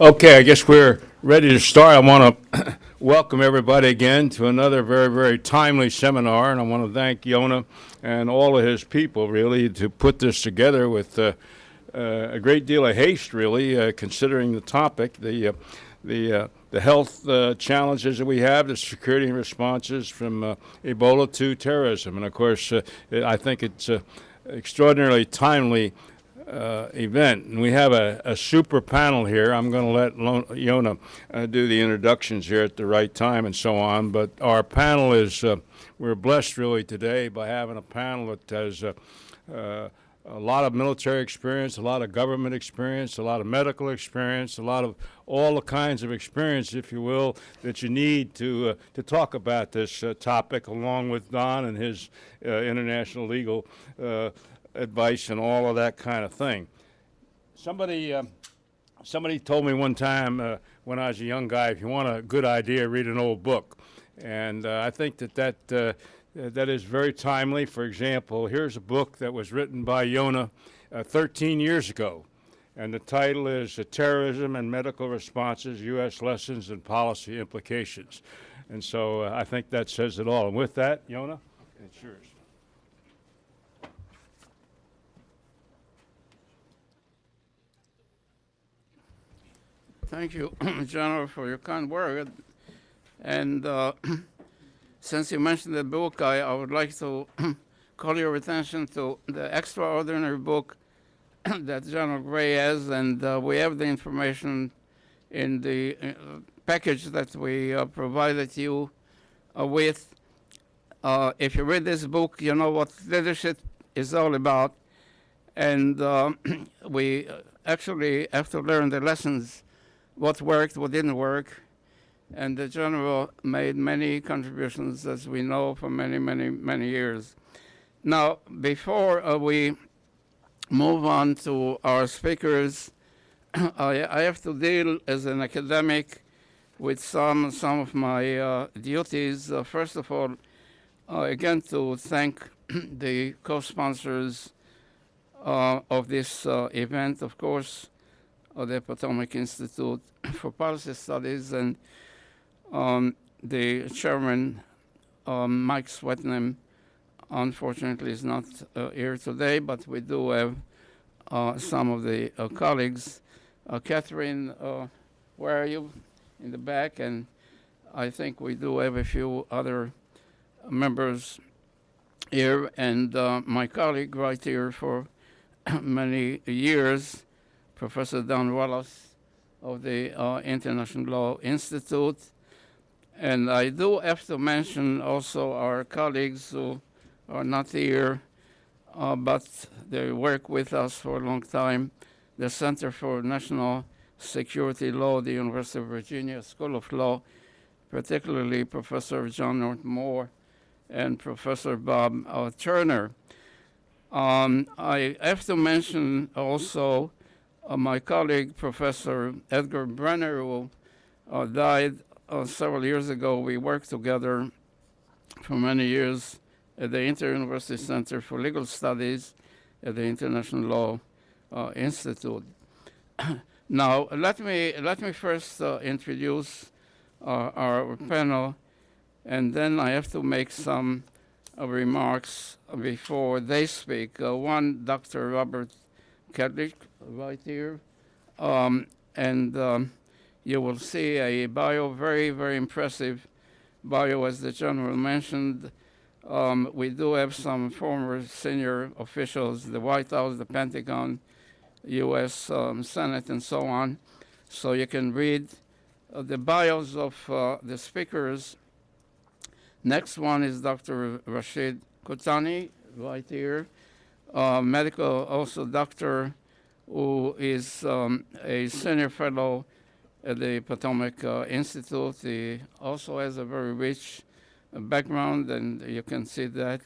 Okay, I guess we're ready to start. I want to welcome everybody again to another very, very timely seminar, and I want to thank Yona and all of his people, really, to put this together with a great deal of haste, really, considering the topic, the health challenges that we have, the security and responses from Ebola to terrorism. And of course, I think it's extraordinarily timely event. And we have a super panel here. I'm going to let Yona do the introductions here at the right time and so on. But our panel is, we're blessed really today by having a panel that has a lot of military experience, a lot of government experience, a lot of medical experience, a lot of all the kinds of experience, if you will, that you need to talk about this topic, along with Don and his international legal advice and all of that kind of thing. Somebody, somebody told me one time when I was a young guy, if you want a good idea, read an old book, and I think that is very timely. For example, here's a book that was written by Yona 13 years ago, and the title is Terrorism and Medical Responses, U.S. Lessons and Policy Implications. And so I think that says it all. And with that, Yona, it's yours. Thank you, General, for your kind word. And since you mentioned the book, I would like to call your attention to the extraordinary book that General Gray has, and we have the information in the package that we provided you with. If you read this book, you know what leadership is all about, and we actually have to learn the lessons, what worked, what didn't work, and the general made many contributions, as we know, for many, many, many years. Now, before we move on to our speakers, I have to deal as an academic with some of my duties. First of all, again, to thank the co-sponsors of this event, of course, the Potomac Institute for Policy Studies, and the chairman, Mike Swetnam, unfortunately is not here today, but we do have some of the colleagues. Catherine, where are you? In the back, and I think we do have a few other members here, and my colleague right here for many years, Professor Don Wallace of the International Law Institute. And I do have to mention also our colleagues who are not here, but they work with us for a long time, the Center for National Security Law, the University of Virginia School of Law, particularly Professor John Norton Moore and Professor Bob Turner. I have to mention also my colleague, Professor Edgar Brenner, who died several years ago. We worked together for many years at the Inter-University Center for Legal Studies at the International Law Institute. Now, let me first introduce our panel, and then I have to make some remarks before they speak. One, Dr. Robert Kedlick, right here, and you will see a bio, very, very impressive bio, as the general mentioned. We do have some former senior officials, the White House, the Pentagon, U.S. Senate, and so on. So you can read the bios of the speakers. Next one is Dr. Rashid Kutani, right here, medical, also doctor, who is a senior fellow at the Potomac Institute. He also has a very rich background, and you can see that.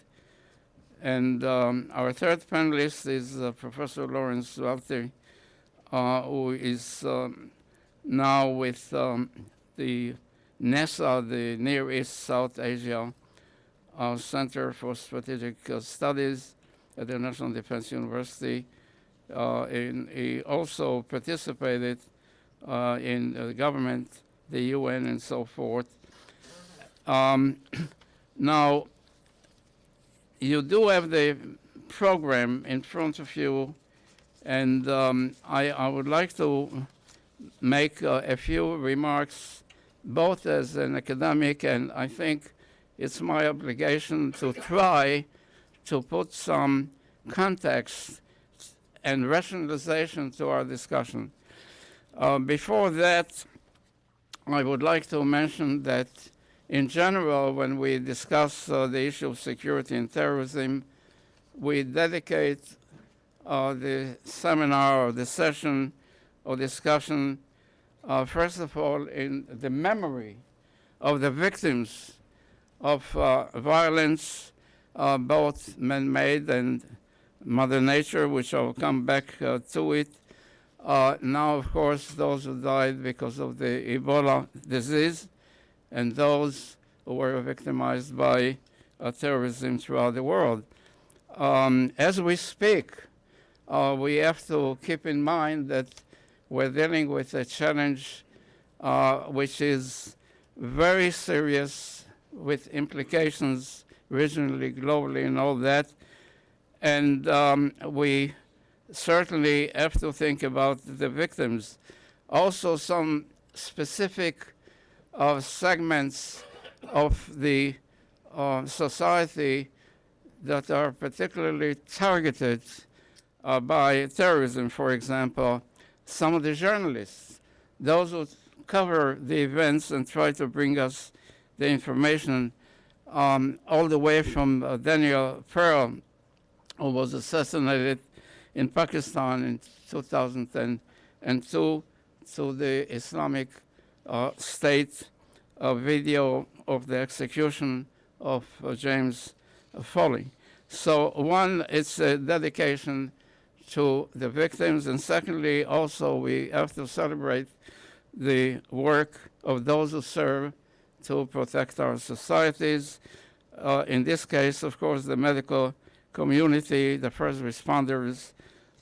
And our third panelist is Professor Lawrence Welty, who is now with the NESA, the Near East South Asia Center for Strategic Studies at the National Defense University. And he also participated in the government, the UN, and so forth. Um, Now, you do have the program in front of you, and I would like to make a few remarks, both as an academic, and I think it's my obligation to try to put some context and rationalization to our discussion. Before that, I would like to mention that in general, when we discuss the issue of security and terrorism, we dedicate the seminar or the session or discussion, first of all, in the memory of the victims of violence, both man-made and Mother Nature, which I'll come back to it. Now, of course, those who died because of the Ebola disease, and those who were victimized by terrorism throughout the world. As we speak, we have to keep in mind that we're dealing with a challenge which is very serious, with implications regionally, globally, and all that. And we certainly have to think about the victims. Also, some specific segments of the society that are particularly targeted by terrorism. For example, some of the journalists, those who cover the events and try to bring us the information, all the way from Daniel Pearl, who was assassinated in Pakistan in 2002, to the Islamic State video of the execution of James Foley. So one, it's a dedication to the victims, and secondly, also we have to celebrate the work of those who serve to protect our societies. In this case, of course, the medical community, the first responders,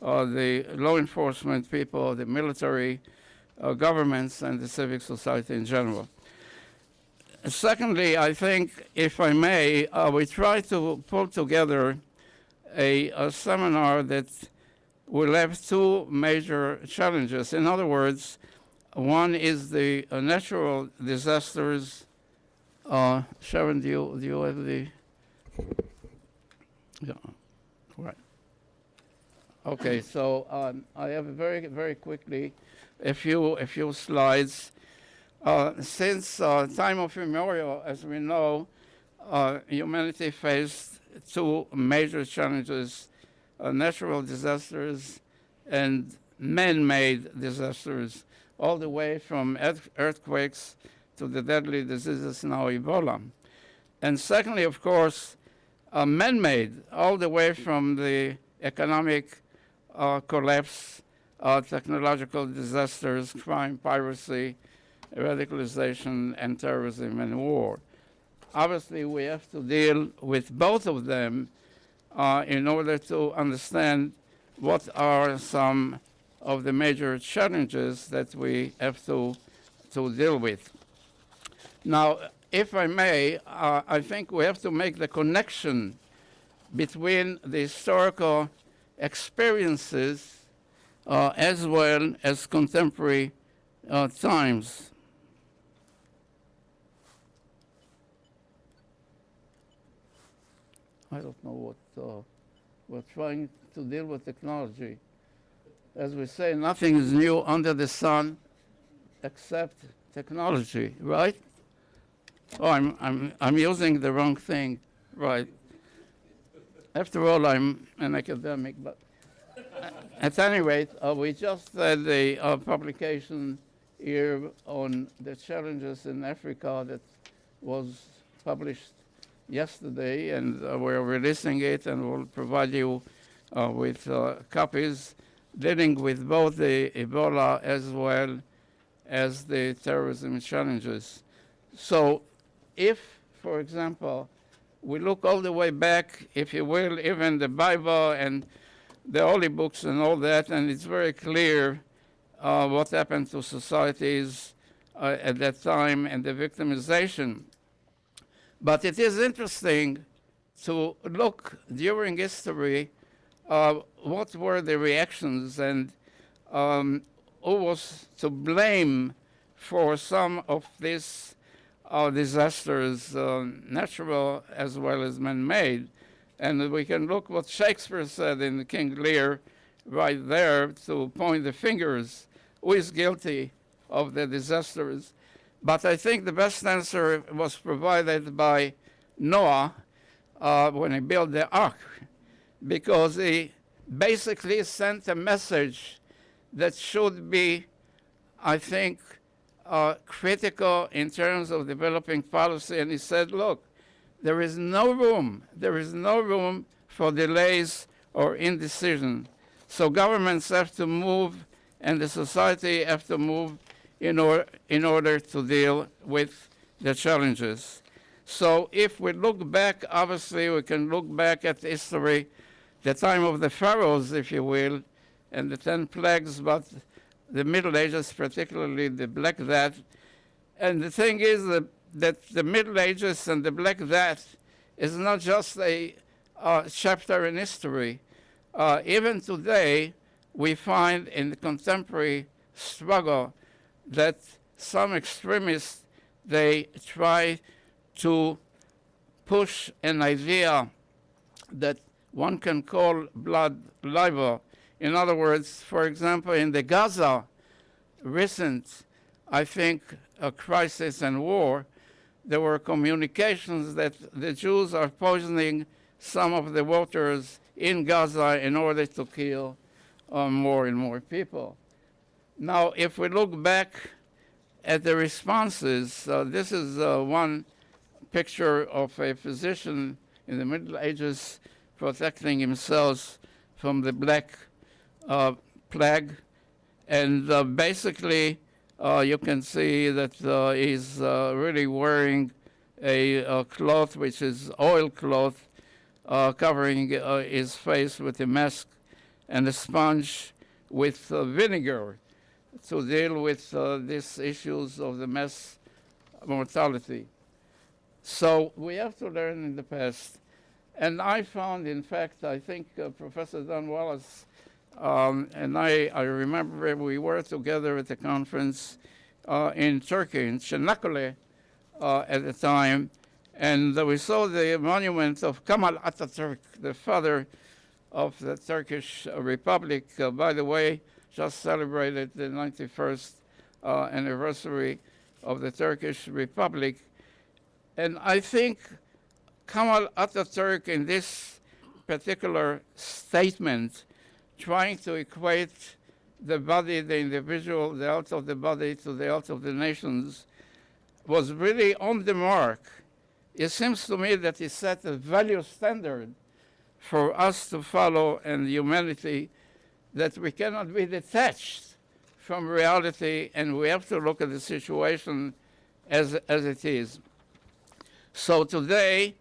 the law enforcement people, the military, governments, and the civic society in general. Secondly, I think, if I may, we try to pull together a seminar that will have two major challenges. In other words, one is the natural disasters. Sharon, do you have the? Yeah, right. Okay, so I have very quickly a few slides. Since time of immemorial, as we know, humanity faced two major challenges: natural disasters and man-made disasters, all the way from earthquakes to the deadly diseases now Ebola. And secondly, of course, man-made, all the way from the economic collapse, technological disasters, crime, piracy, radicalization, and terrorism and war. Obviously, we have to deal with both of them in order to understand what are some of the major challenges that we have to deal with. Now, if I may, I think we have to make the connection between the historical experiences as well as contemporary times. I don't know what we're trying to deal with technology. As we say, nothing is new under the sun except technology, right? Oh, I'm using the wrong thing, right? After all, I'm an academic, but at any rate, we just had a publication here on the challenges in Africa that was published yesterday, and we're releasing it, and we'll provide you with copies dealing with both the Ebola as well as the terrorism challenges. So if, for example, we look all the way back, if you will, even the Bible and the holy books and all that, and it's very clear what happened to societies at that time and the victimization. But it is interesting to look during history what were the reactions and who was to blame for some of these disasters, natural as well as man-made. And we can look what Shakespeare said in King Lear right there to point the fingers who is guilty of the disasters. But I think the best answer was provided by Noah when he built the ark, because he basically sent a message that should be, I think, critical in terms of developing policy. And he said, look, there is no room for delays or indecision. So governments have to move and the society have to move in order to deal with the challenges. So if we look back, obviously we can look back at history, the time of the pharaohs, if you will, and the 10 plagues, but the Middle Ages, particularly the Black Death. And the thing is that the Middle Ages and the Black Death is not just a chapter in history. Even today, we find in the contemporary struggle that some extremists, they try to push an idea that one can call blood libel. In other words, for example, in the Gaza recent, I think, a crisis and war, there were communications that the Jews are poisoning some of the waters in Gaza in order to kill more and more people. Now, if we look back at the responses, this is one picture of a physician in the Middle Ages protecting himself from the Black Plague. And basically, you can see that he's really wearing a cloth which is oilcloth, covering his face with a mask and a sponge with vinegar to deal with these issues of the mass mortality. So we have to learn in the past. And I found, in fact, I think Professor Don Wallace and I remember we were together at a conference in Turkey, in Çanakkale at the time, and we saw the monument of Kemal Atatürk, the father of the Turkish Republic. By the way, just celebrated the 91st anniversary of the Turkish Republic. And I think Kemal Atatürk, in this particular statement, trying to equate the body, the individual, the health of the body to the health of the nations, was really on the mark. It seems to me that he set a value standard for us to follow in humanity, that we cannot be detached from reality, and we have to look at the situation as it is. So today,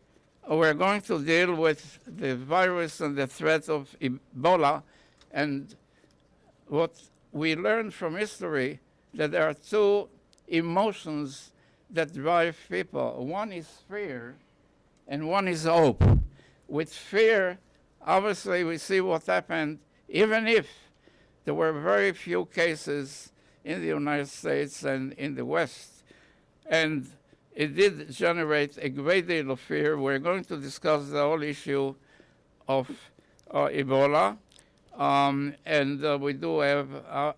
we're going to deal with the virus and the threat of Ebola. And what we learned from history, that there are two emotions that drive people. One is fear, and one is hope. With fear, obviously, we see what happened, even if there were very few cases in the United States and in the West. And it did generate a great deal of fear. We're going to discuss the whole issue of Ebola. And we do have,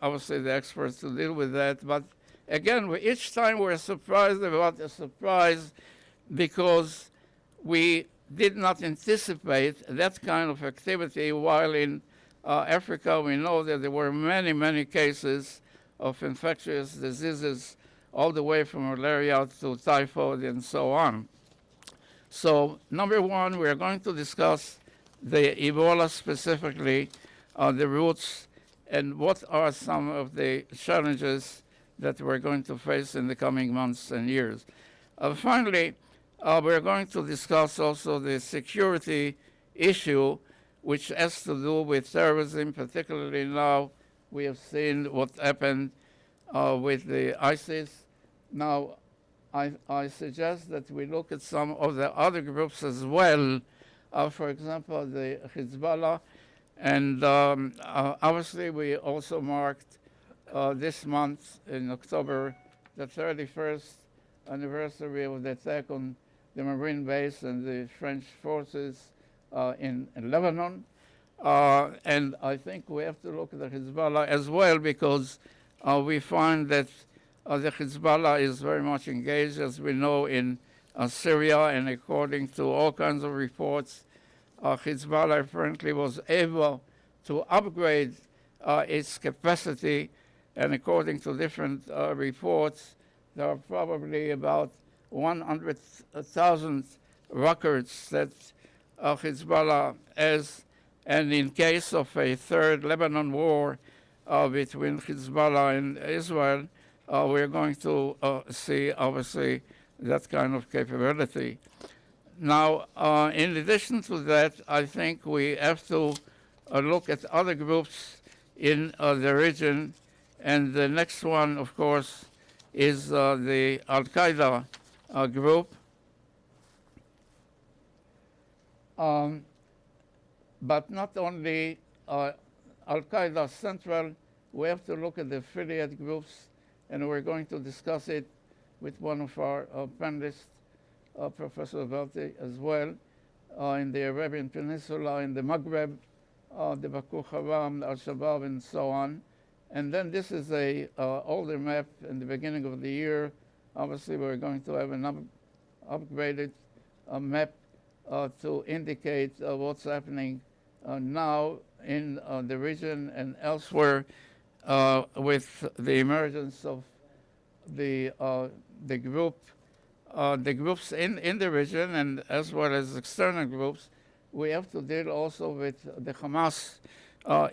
obviously, the experts to deal with that. But again, each time we're surprised about a surprise, because we did not anticipate that kind of activity, while in Africa we know that there were many, many cases of infectious diseases, all the way from malaria to typhoid and so on. So number one, we're going to discuss the Ebola specifically, the roots, and what are some of the challenges that we're going to face in the coming months and years. Finally, we're going to discuss also the security issue, which has to do with terrorism, particularly now We have seen what happened with the ISIS. Now, I suggest that we look at some of the other groups as well. For example, the Hezbollah. And obviously, we also marked this month in October the 31st anniversary of the attack on the Marine base and the French forces in Lebanon. And I think we have to look at the Hezbollah as well, because we find that the Hezbollah is very much engaged, as we know, in Syria, and according to all kinds of reports, Hezbollah apparently was able to upgrade its capacity, and according to different reports, there are probably about 100,000 rockets that Hezbollah has. And in case of a third Lebanon war between Hezbollah and Israel, we're going to see, obviously, that kind of capability. Now, in addition to that, I think we have to look at other groups in the region. And the next one, of course, is the Al-Qaeda group. But not only Al-Qaeda Central, we have to look at the affiliate groups, and we're going to discuss it with one of our panelists, Professor Velti, as well, in the Arabian Peninsula, in the Maghreb, the Boko Haram, Al-Shabaab, and so on. And then this is a older map in the beginning of the year. Obviously, we're going to have an upgraded map to indicate what's happening now in the region and elsewhere with the emergence of the groups in the region, and as well as external groups. We have to deal also with the Hamas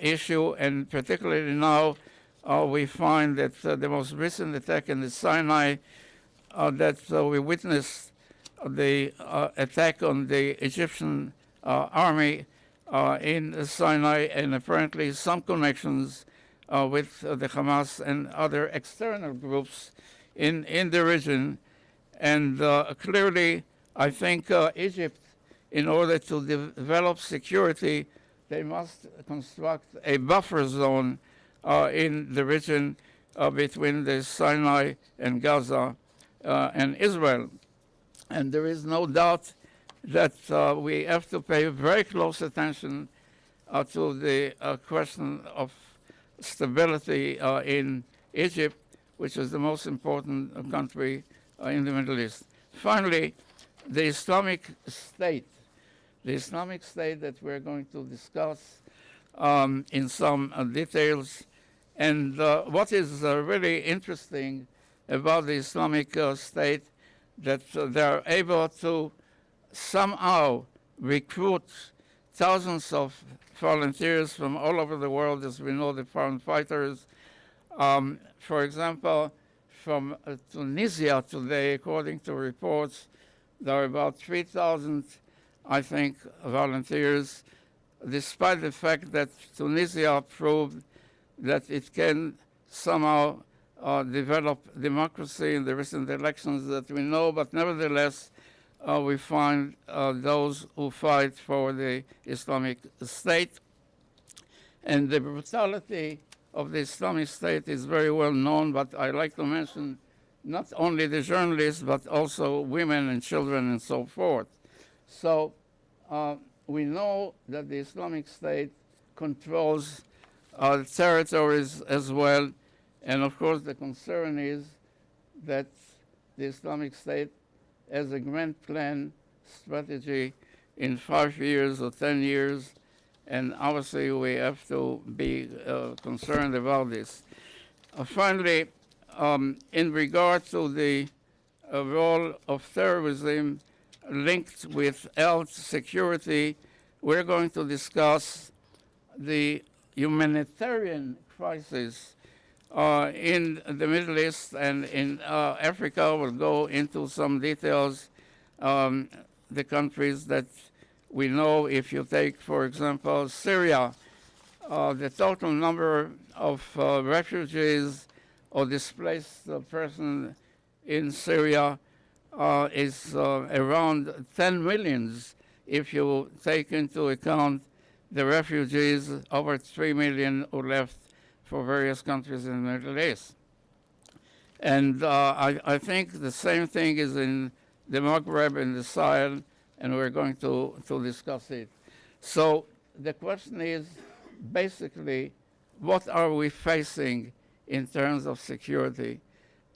issue, and particularly now we find that the most recent attack in the Sinai that we witnessed, the attack on the Egyptian army in Sinai, and apparently some connections with the Hamas and other external groups in the region. And clearly, I think Egypt, in order to develop security, they must construct a buffer zone in the region between the Sinai and Gaza and Israel. And there is no doubt that we have to pay very close attention to the question of stability in Egypt, which is the most important country in the Middle East. Finally, the Islamic State. The Islamic State that we're going to discuss in some details. And what is really interesting about the Islamic State, that they're able to somehow recruit thousands of volunteers from all over the world, as we know, the foreign fighters. For example, from Tunisia today, according to reports, there are about 3,000, I think, volunteers, despite the fact that Tunisia proved that it can somehow develop democracy in the recent elections that we know, but nevertheless, we find those who fight for the Islamic State. And the brutality of the Islamic State is very well known, but I like to mention not only the journalists, but also women and children and so forth. So we know that the Islamic State controls territories as well. And of course, the concern is that the Islamic State has a grand plan strategy in 5 years or 10 years. And obviously, we have to be concerned about this. Finally, in regard to the role of terrorism linked with health security, we're going to discuss the humanitarian crisis in the Middle East and in Africa. We'll go into some details. The countries that we know, if you take, for example, Syria, the total number of refugees or displaced persons in Syria is around 10 millions if you take into account the refugees, over 3 million who left for various countries in the Middle East. And I think the same thing is in the Maghreb and the Sahel, and we're going to discuss it. So the question is basically, what are we facing in terms of security?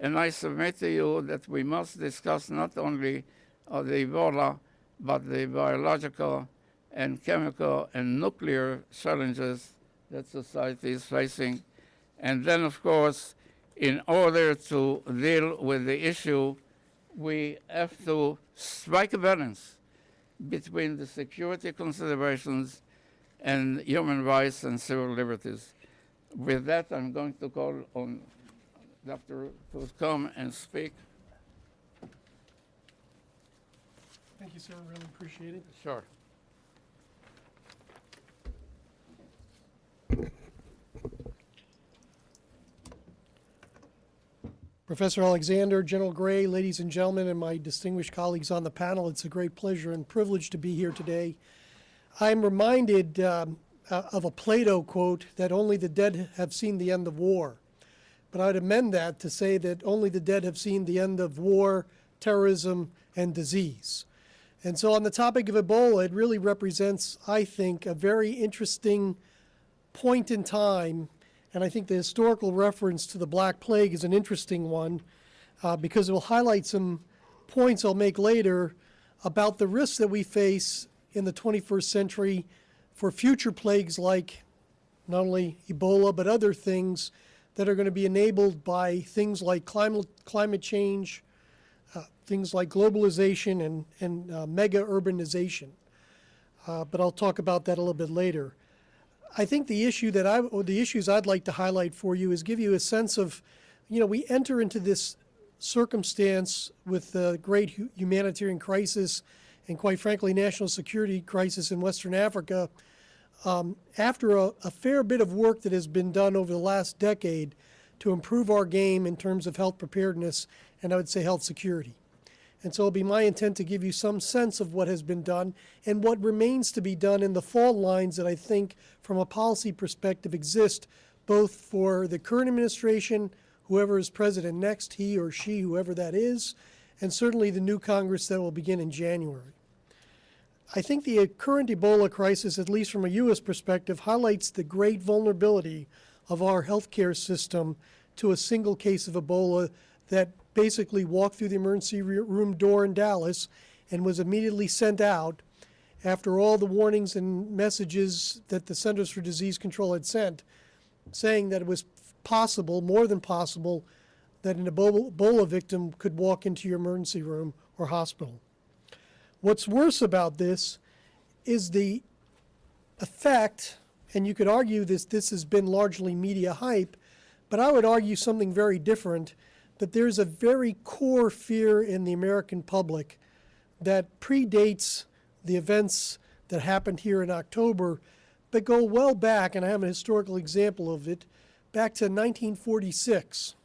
And I submit to you that we must discuss not only the Ebola, but the biological and chemical and nuclear challenges that society is facing. And then, of course, in order to deal with the issue, we have to strike a balance between the security considerations and human rights and civil liberties. With that, I'm going to call on Dr. to come and speak. Thank you, sir. Really appreciate it. Sure. Professor Alexander, General Gray, ladies and gentlemen, and my distinguished colleagues on the panel, it's a great pleasure and privilege to be here today. I'm reminded of a Plato quote that only the dead have seen the end of war. But I'd amend that to say that only the dead have seen the end of war, terrorism, and disease. And so on the topic of Ebola, it really represents, I think, a very interesting point in time. And I think the historical reference to the Black Plague is an interesting one because it will highlight some points I'll make later about the risks that we face in the 21st century for future plagues like not only Ebola, but other things that are going to be enabled by things like climate change, things like globalization and mega urbanization. But I'll talk about that a little bit later. I think the issues I'd like to highlight for you is give you a sense of, we enter into this circumstance with the great humanitarian crisis and, quite frankly, national security crisis in Western Africa after a fair bit of work that has been done over the last decade to improve our game in terms of health preparedness and I would say health security. And so it'll be my intent to give you some sense of what has been done and what remains to be done in the fault lines that I think from a policy perspective exist both for the current administration, whoever is president next, he or she, whoever that is, and certainly the new Congress that will begin in January. I think the current Ebola crisis, at least from a U.S. perspective, highlights the great vulnerability of our healthcare system to a single case of Ebola that basically walked through the emergency room door in Dallas and was immediately sent out after all the warnings and messages that the Centers for Disease Control had sent, saying that it was possible, more than possible, that an Ebola victim could walk into your emergency room or hospital. What's worse about this is the effect, and you could argue this has been largely media hype, but I would argue something very different, that there's a very core fear in the American public that predates the events that happened here in October, but go well back, and I have a historical example of it, back to 1946.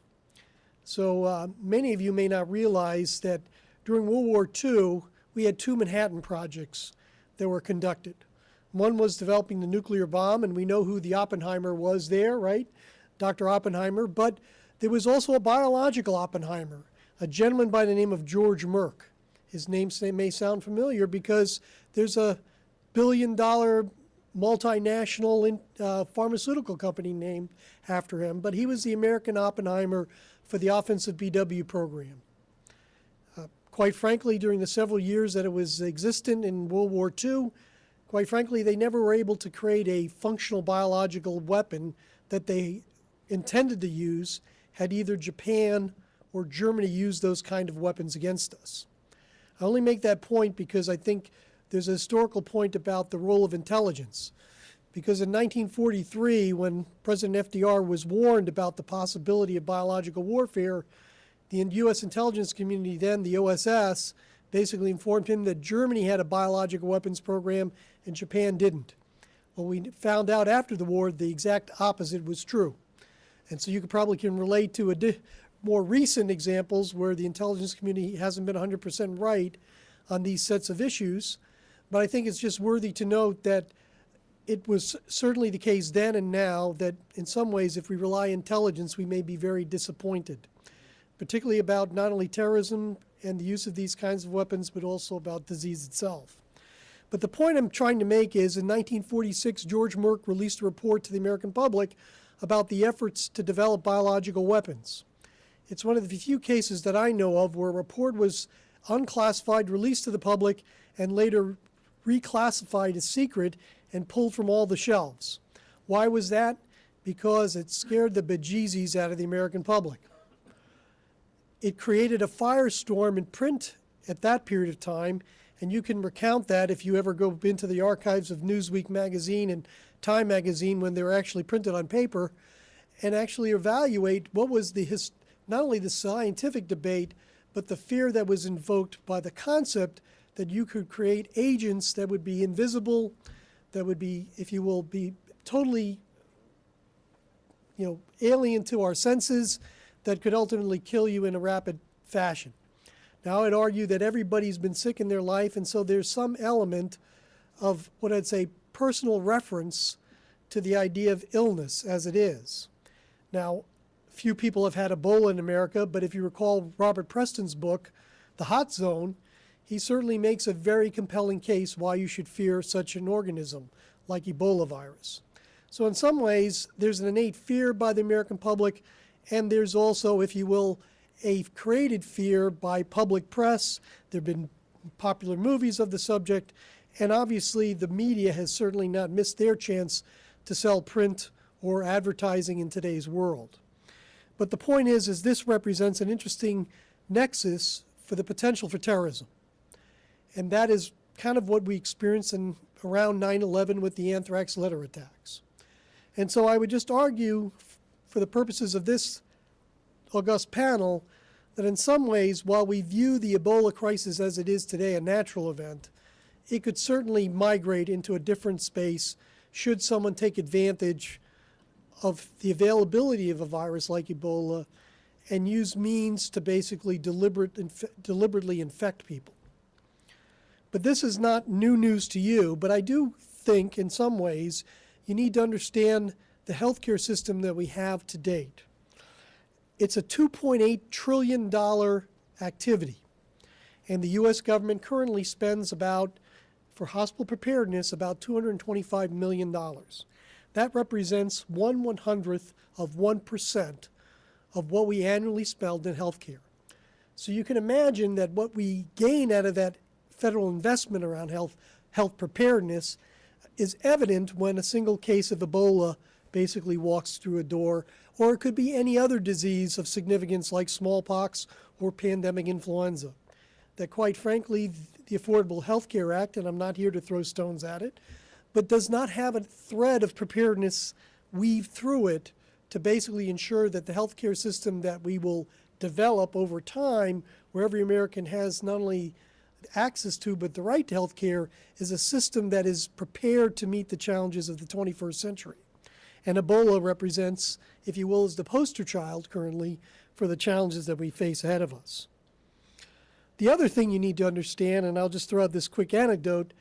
So many of you may not realize that during World War II, we had two Manhattan projects that were conducted. One was developing the nuclear bomb, and we know who the Oppenheimer was there, right? Dr. Oppenheimer, but there was also a biological Oppenheimer, a gentleman by the name of George Merck. His name may sound familiar because there's a billion-dollar multinational pharmaceutical company named after him, but he was the American Oppenheimer for the offensive BW program. Quite frankly, during the several years that it was existent in World War II, quite frankly, they never were able to create a functional biological weapon that they intended to use had either Japan or Germany used those kind of weapons against us. I only make that point because I think there's a historical point about the role of intelligence. Because in 1943, when President FDR was warned about the possibility of biological warfare, the U.S. intelligence community then, the OSS, basically informed him that Germany had a biological weapons program and Japan didn't. Well, we found out after the war the exact opposite was true. And so you probably can relate to more recent examples where the intelligence community hasn't been 100% right on these sets of issues. But I think it's just worthy to note that it was certainly the case then and now that in some ways, if we rely on intelligence, we may be very disappointed, particularly about not only terrorism and the use of these kinds of weapons, but also about disease itself. But the point I'm trying to make is in 1946, George Merck released a report to the American public about the efforts to develop biological weapons. It's one of the few cases that I know of where a report was unclassified, released to the public, and later reclassified as secret and pulled from all the shelves. Why was that? Because it scared the bejesus out of the American public. It created a firestorm in print at that period of time, and you can recount that if you ever go into the archives of Newsweek magazine and Time magazine when they were actually printed on paper, and actually evaluate what was not only the scientific debate, but the fear that was invoked by the concept that you could create agents that would be invisible, that would be, if you will, be totally, alien to our senses, that could ultimately kill you in a rapid fashion. Now, I'd argue that everybody's been sick in their life, and so there's some element of what I'd say personal reference to the idea of illness as it is. Now, few people have had Ebola in America, but if you recall Robert Preston's book, The Hot Zone, he certainly makes a very compelling case why you should fear such an organism like Ebola virus. So in some ways, there's an innate fear by the American public, and there's also, if you will, a created fear by public press. There have been popular movies of the subject, and obviously the media has certainly not missed their chance to sell print or advertising in today's world. But the point is this represents an interesting nexus for the potential for terrorism. And that is kind of what we experienced around 9/11 with the anthrax letter attacks. And so I would just argue, for the purposes of this august panel, that in some ways, while we view the Ebola crisis as it is today a natural event, it could certainly migrate into a different space should someone take advantage of the availability of a virus like Ebola and use means to basically deliberately infect people. But this is not new news to you, but I do think in some ways you need to understand the healthcare system that we have to date. It's a $2.8 trillion activity, and the U.S. government currently spends for hospital preparedness, about $225 million. That represents 1/100th of 1% of what we annually spend in healthcare. So you can imagine that what we gain out of that federal investment around health preparedness is evident when a single case of Ebola basically walks through a door, or it could be any other disease of significance like smallpox or pandemic influenza. That quite frankly, the Affordable Health Care Act, and I'm not here to throw stones at it, but does not have a thread of preparedness weaved through it to basically ensure that the healthcare system that we will develop over time, where every American has not only access to but the right to health care, is a system that is prepared to meet the challenges of the 21st century. And Ebola represents, if you will, is the poster child currently for the challenges that we face ahead of us. The other thing you need to understand, and I'll just throw out this quick anecdote,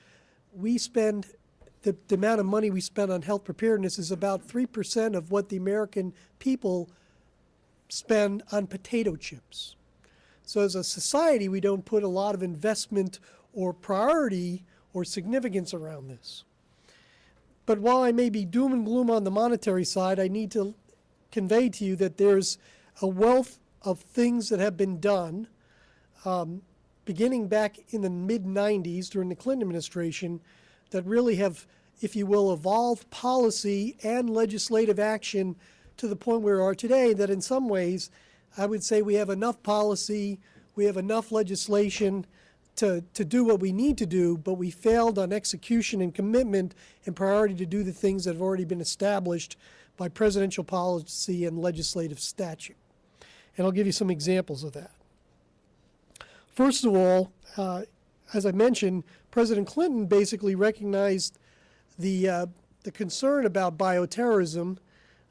the amount of money we spend on health preparedness is about 3% of what the American people spend on potato chips. So as a society, we don't put a lot of investment or priority or significance around this. But while I may be doom and gloom on the monetary side, I need to convey to you that there's a wealth of things that have been done beginning back in the mid-90s during the Clinton administration that really have, if you will, evolved policy and legislative action to the point where we are today, that in some ways I would say we have enough policy, we have enough legislation to do what we need to do, but we failed on execution and commitment and priority to do the things that have already been established by presidential policy and legislative statute. And I'll give you some examples of that. First of all, as I mentioned, President Clinton basically recognized the the concern about bioterrorism,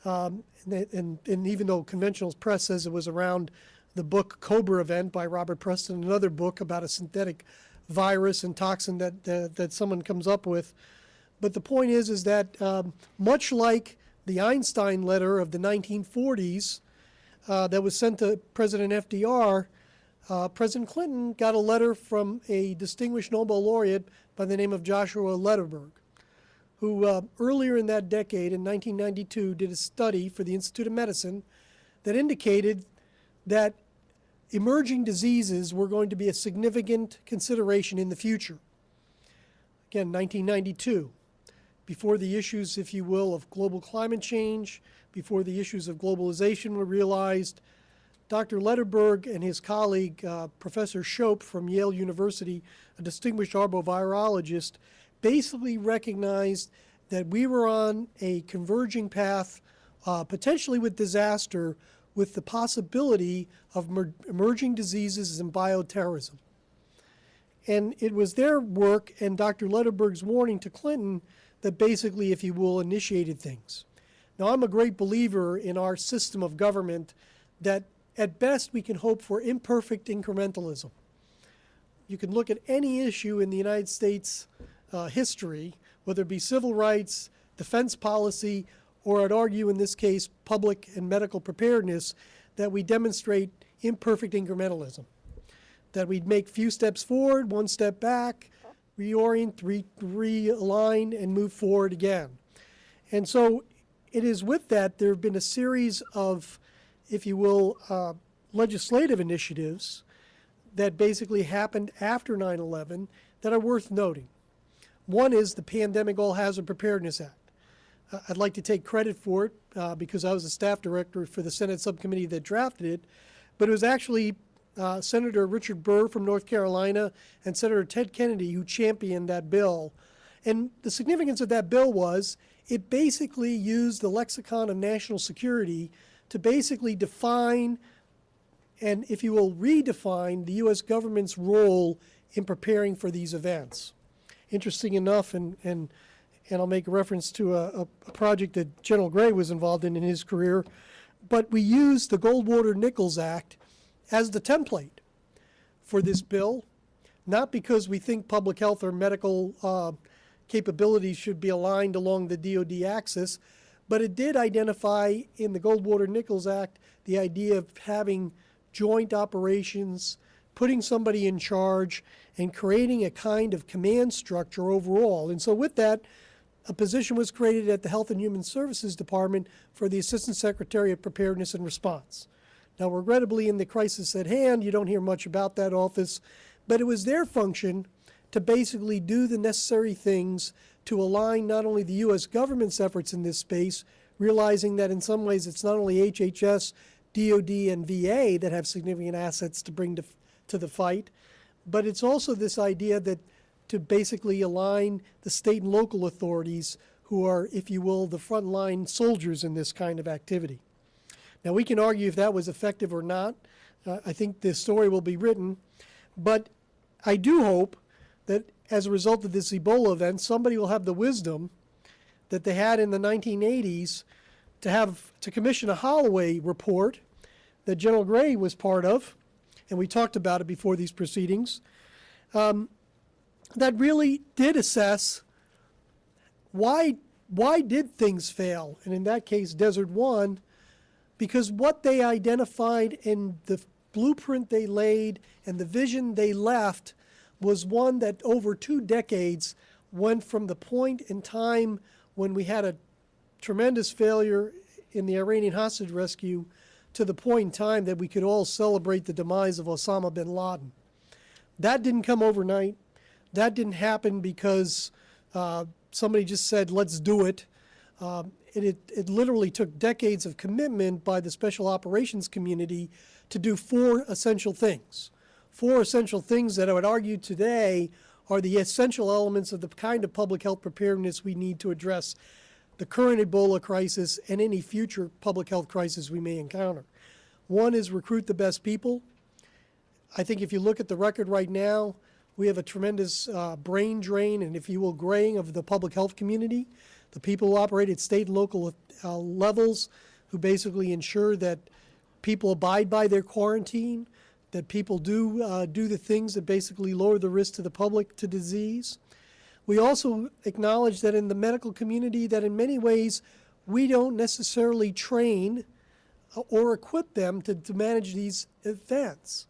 and even though conventional press says it was around the book Cobra Event by Robert Preston, another book about a synthetic virus and toxin that someone comes up with. But the point is that much like the Einstein letter of the 1940s that was sent to President FDR, President Clinton got a letter from a distinguished Nobel laureate by the name of Joshua Lederberg, who earlier in that decade, in 1992, did a study for the Institute of Medicine that indicated that emerging diseases were going to be a significant consideration in the future. Again, 1992, before the issues, if you will, of global climate change, before the issues of globalization were realized, Dr. Lederberg and his colleague, Professor Shope from Yale University, a distinguished arbovirologist, basically recognized that we were on a converging path, potentially with disaster, with the possibility of emerging diseases and bioterrorism. And it was their work and Dr. Lederberg's warning to Clinton that basically, if you will, initiated things. Now, I'm a great believer in our system of government that at best we can hope for imperfect incrementalism. You can look at any issue in the United States history, whether it be civil rights, defense policy, or I'd argue in this case public and medical preparedness, that we demonstrate imperfect incrementalism. That we'd make few steps forward, one step back, reorient, realign, and move forward again. And so it is with that there have been a series of, if you will, legislative initiatives that basically happened after 9/11 that are worth noting. One is the Pandemic All Hazard Preparedness Act. I'd like to take credit for it because I was a staff director for the Senate subcommittee that drafted it, but it was actually Senator Richard Burr from North Carolina and Senator Ted Kennedy who championed that bill. And the significance of that bill was it basically used the lexicon of national security to basically define and, if you will, redefine the U.S. government's role in preparing for these events. Interesting enough, and I'll make a reference to a project that General Gray was involved in his career, but we used the Goldwater-Nichols Act as the template for this bill, not because we think public health or medical capabilities should be aligned along the DoD axis, but it did identify in the Goldwater-Nichols Act the idea of having joint operations, putting somebody in charge, and creating a kind of command structure overall. And so with that, a position was created at the Health and Human Services Department for the Assistant Secretary of Preparedness and Response. Now, regrettably, in the crisis at hand, you don't hear much about that office, but it was their function to basically do the necessary things to align not only the U.S. government's efforts in this space, realizing that in some ways it's not only HHS, DoD, and VA that have significant assets to bring to the fight, but it's also this idea that to basically align the state and local authorities who are, if you will, the frontline soldiers in this kind of activity. Now, we can argue if that was effective or not. I think the story will be written. But I do hope that as a result of this Ebola event, somebody will have the wisdom that they had in the 1980s to commission a Holloway report that General Gray was part of, and we talked about it before these proceedings, that really did assess why did things fail, and in that case, Desert One, because what they identified in the blueprint they laid and the vision they left was one that over 2 decades went from the point in time when we had a tremendous failure in the Iranian hostage rescue to the point in time that we could all celebrate the demise of Osama bin Laden. That didn't come overnight. That didn't happen because somebody just said, let's do it. It literally took decades of commitment by the special operations community to do 4 essential things. 4 essential things that I would argue today are the essential elements of the kind of public health preparedness we need to address the current Ebola crisis and any future public health crisis we may encounter. One is recruit the best people. I think if you look at the record right now, we have a tremendous brain drain and, if you will, graying of the public health community. the people who operate at state and local levels, who basically ensure that people abide by their quarantine, that people do the things that basically lower the risk to the public to disease. We also acknowledge that in the medical community, that in many ways we don't necessarily train or equip them to manage these events.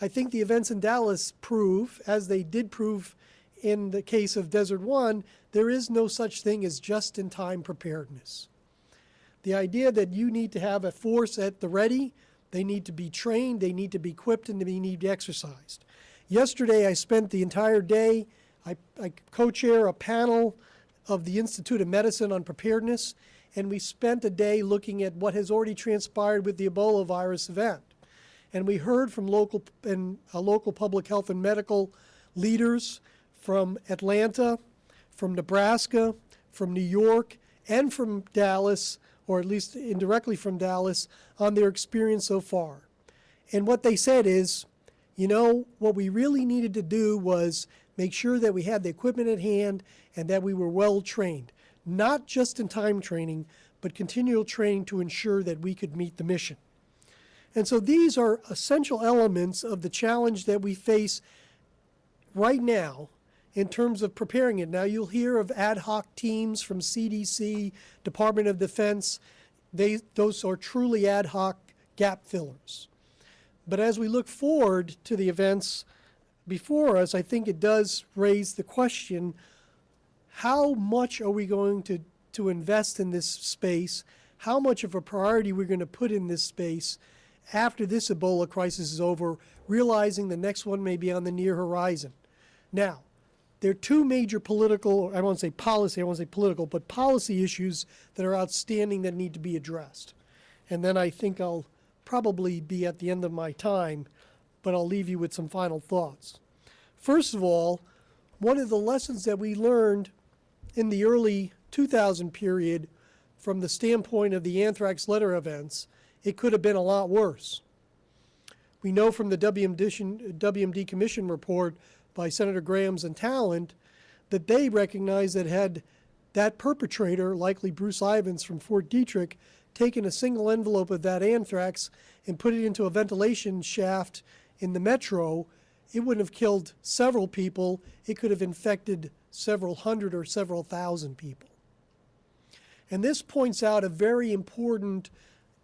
I think the events in Dallas prove, as they did prove in the case of Desert One, there is no such thing as just-in-time preparedness. The idea that you need to have a force at the ready, they need to be trained, they need to be equipped, and they need to be exercised. Yesterday, I spent the entire day, I co-chair a panel of the Institute of Medicine on preparedness, and we spent a day looking at what has already transpired with the Ebola virus event. And we heard from local public health and medical leaders from Atlanta, from Nebraska, from New York, and from Dallas, or at least indirectly from Dallas, on their experience so far. And what they said is, you know, what we really needed to do was make sure that we had the equipment at hand and that we were well trained. Not just in time training, but continual training to ensure that we could meet the mission. And so these are essential elements of the challenge that we face right now in terms of preparing it. Now, you'll hear of ad hoc teams from CDC, Department of Defense. Those are truly ad hoc gap fillers. But as we look forward to the events before us, I think it does raise the question, how much are we going to invest in this space? How much of a priority we're going to put in this space after this Ebola crisis is over, realizing the next one may be on the near horizon? Now, there are two major political, I won't say policy, I won't say political, but policy issues that are outstanding that need to be addressed. And then I think I'll probably be at the end of my time, but I'll leave you with some final thoughts. First of all, one of the lessons that we learned in the early 2000 period from the standpoint of the anthrax letter events, it could have been a lot worse. We know from the WMD Commission report by Senator Grahams and Talent that they recognized that had that perpetrator, likely Bruce Ivins from Fort Detrick, taken a single envelope of that anthrax and put it into a ventilation shaft in the metro, it wouldn't have killed several people. It could have infected several hundred or several thousand people. And this points out a very important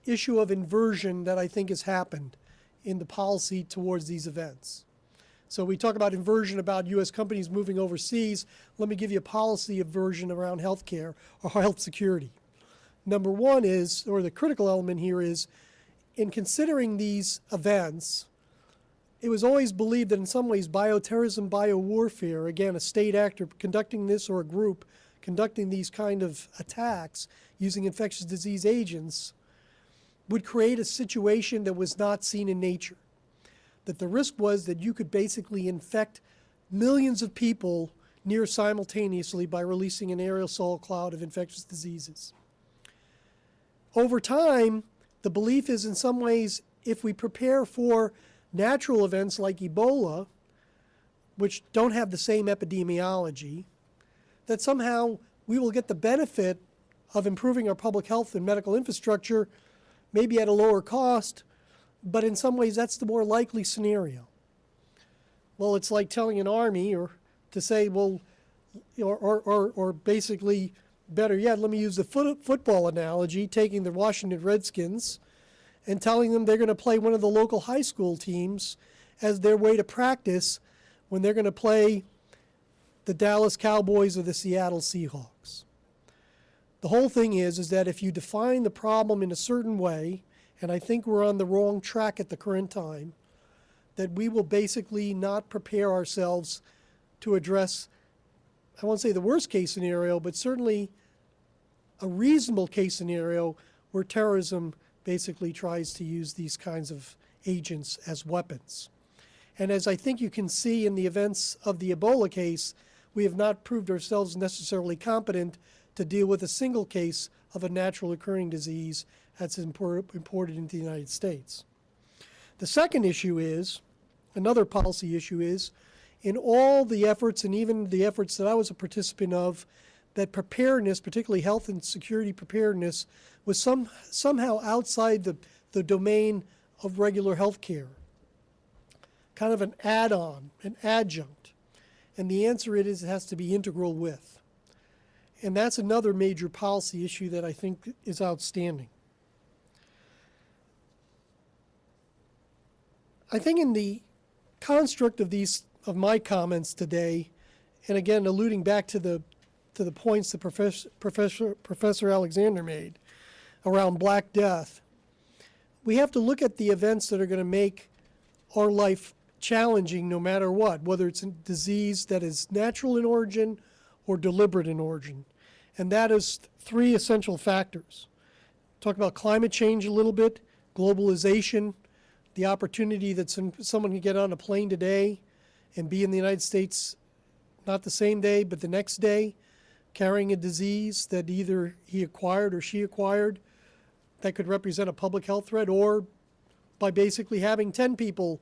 issue of inversion that I think has happened in the policy towards these events. So we talk about inversion about U.S. companies moving overseas. Let me give you a policy inversion around healthcare or health security. Number one is, or the critical element here is, in considering these events, it was always believed that in some ways bioterrorism, biowarfare, again, a state actor conducting this or a group conducting these kind of attacks using infectious disease agents would create a situation that was not seen in nature. That the risk was that you could basically infect millions of people near simultaneously by releasing an aerosol cloud of infectious diseases. Over time, the belief is in some ways if we prepare for natural events like Ebola, which don't have the same epidemiology, that somehow we will get the benefit of improving our public health and medical infrastructure, maybe at a lower cost, but in some ways that's the more likely scenario. Well, it's like telling an army or to say, well, or basically, better yet, let me use the football analogy, taking the Washington Redskins and telling them they're going to play one of the local high school teams as their way to practice when they're going to play the Dallas Cowboys or the Seattle Seahawks. The whole thing is that if you define the problem in a certain way, and I think we're on the wrong track at the current time, that we will basically not prepare ourselves to address, I won't say the worst case scenario, but certainly a reasonable case scenario where terrorism basically tries to use these kinds of agents as weapons. And as I think you can see in the events of the Ebola case, we have not proved ourselves necessarily competent to deal with a single case of a natural occurring disease that's imported into the United States. The second issue is, another policy issue is, in all the efforts and even the efforts that I was a participant of that preparedness, particularly health and security preparedness, was somehow outside the domain of regular health care, kind of an add-on, an adjunct. And the answer is it has to be integral with. And that's another major policy issue that I think is outstanding. I think in the construct of my comments today, and again alluding back to the points that Professor Alexander made around Black Death, we have to look at the events that are going to make our life challenging no matter what, whether it's a disease that is natural in origin or deliberate in origin. And that is three essential factors. Talk about climate change a little bit, globalization, the opportunity that someone can get on a plane today and be in the United States not the same day but the next day, carrying a disease that either he acquired or she acquired that could represent a public health threat, or by basically having 10 people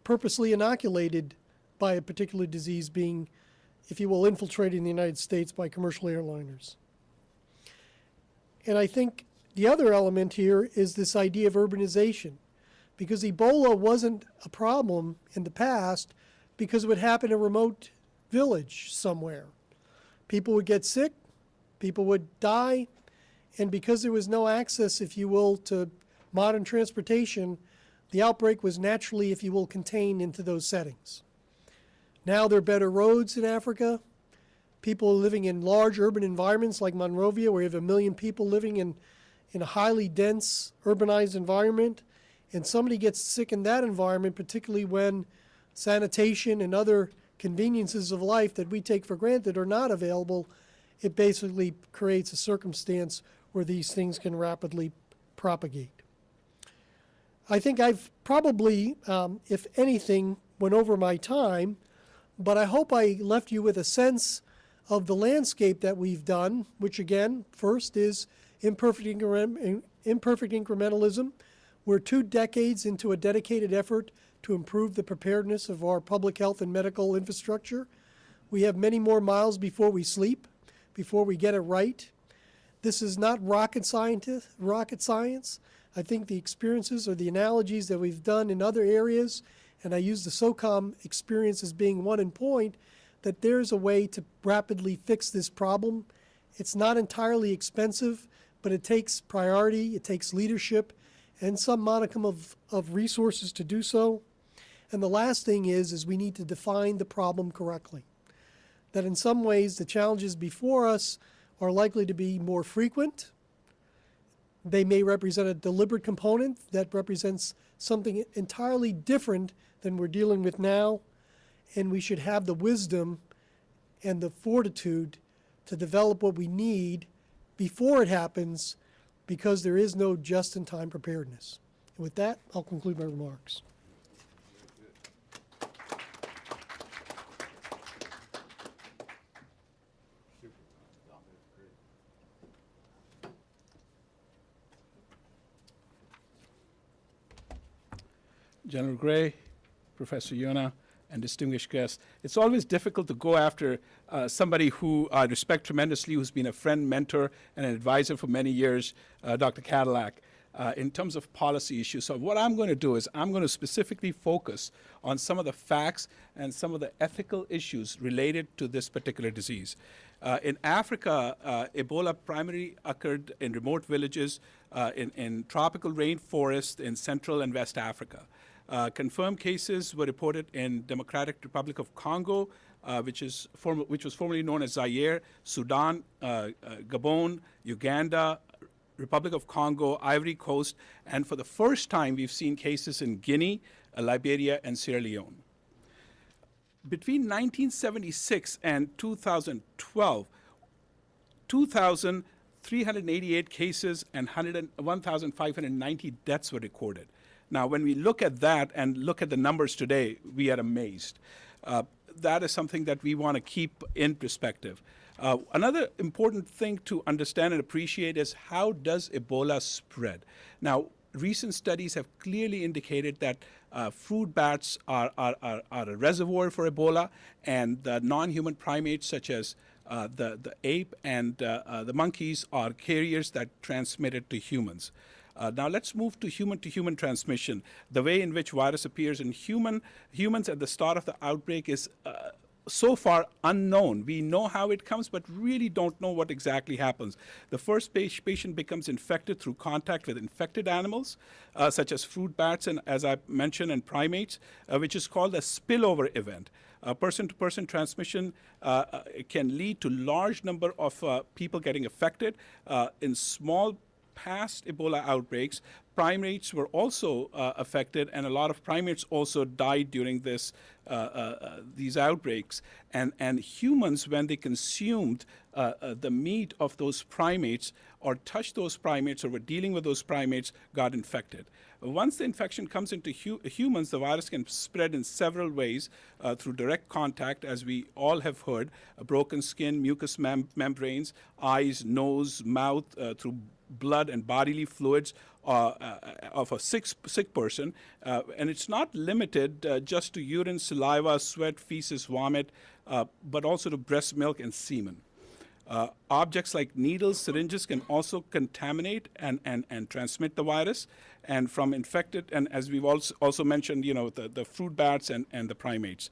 purposely inoculated by a particular disease being, if you will, infiltrating the United States by commercial airliners. And I think the other element here is this idea of urbanization, because Ebola wasn't a problem in the past because it would happen in a remote village somewhere. People would get sick, people would die, and because there was no access, if you will, to modern transportation, the outbreak was naturally, if you will, contained into those settings. Now there are better roads in Africa. People are living in large urban environments like Monrovia, where you have 1 million people living in a highly dense, urbanized environment, and somebody gets sick in that environment, particularly when sanitation and other conveniences of life that we take for granted are not available. It basically creates a circumstance where these things can rapidly propagate. I think I've probably, if anything, went over my time, but I hope I left you with a sense of the landscape that we've done, which again, first is imperfect incrementalism. We're 2 decades into a dedicated effort to improve the preparedness of our public health and medical infrastructure. We have many more miles before we sleep, before we get it right. This is not rocket science. I think the experiences or the analogies that we've done in other areas, and I use the SOCOM experience as being one in point, that there's a way to rapidly fix this problem. It's not entirely expensive, but it takes priority, it takes leadership, and some modicum of resources to do so. And the last thing is we need to define the problem correctly. That in some ways the challenges before us are likely to be more frequent. They may represent a deliberate component that represents something entirely different than we're dealing with now, and we should have the wisdom and the fortitude to develop what we need before it happens, because there is no just-in-time preparedness. And with that, I'll conclude my remarks. General Gray, Professor Yona, and distinguished guests. It's always difficult to go after somebody who I respect tremendously, who's been a friend, mentor, and an advisor for many years, Dr. Cadillac, in terms of policy issues. So what I'm going to do is I'm going to specifically focus on some of the facts and some of the ethical issues related to this particular disease. In Africa, Ebola primarily occurred in remote villages, in tropical rainforests in Central and West Africa. Confirmed cases were reported in Democratic Republic of Congo, which was formerly known as Zaire, Sudan, Gabon, Uganda, Republic of Congo, Ivory Coast, and for the first time we've seen cases in Guinea, Liberia, and Sierra Leone. Between 1976 and 2012, 2,388 cases and 1,590 deaths were recorded. Now, when we look at that and look at the numbers today, we are amazed. That is something that we want to keep in perspective. Another important thing to understand and appreciate is, how does Ebola spread? Now, recent studies have clearly indicated that fruit bats are a reservoir for Ebola, and the non-human primates such as The ape and the monkeys are carriers that transmit it to humans. Now let's move to human transmission. The way in which virus appears in humans at the start of the outbreak is so far unknown. We know how it comes, but really don't know what exactly happens. The first patient becomes infected through contact with infected animals, such as fruit bats and, as I mentioned, and primates, which is called a spillover event. Person-to-person transmission can lead to large number of people getting affected. In small past Ebola outbreaks, primates were also affected, and a lot of primates also died during these outbreaks. And humans, when they consumed the meat of those primates or touched those primates or were dealing with those primates, got infected. Once the infection comes into humans, the virus can spread in several ways through direct contact, as we all have heard, broken skin, mucous membranes, eyes, nose, mouth, through blood and bodily fluids of a sick person. And it's not limited just to urine, saliva, sweat, feces, vomit, but also to breast milk and semen. Objects like needles, syringes can also contaminate and transmit the virus, and from infected, and as we've also mentioned, the fruit bats and the primates.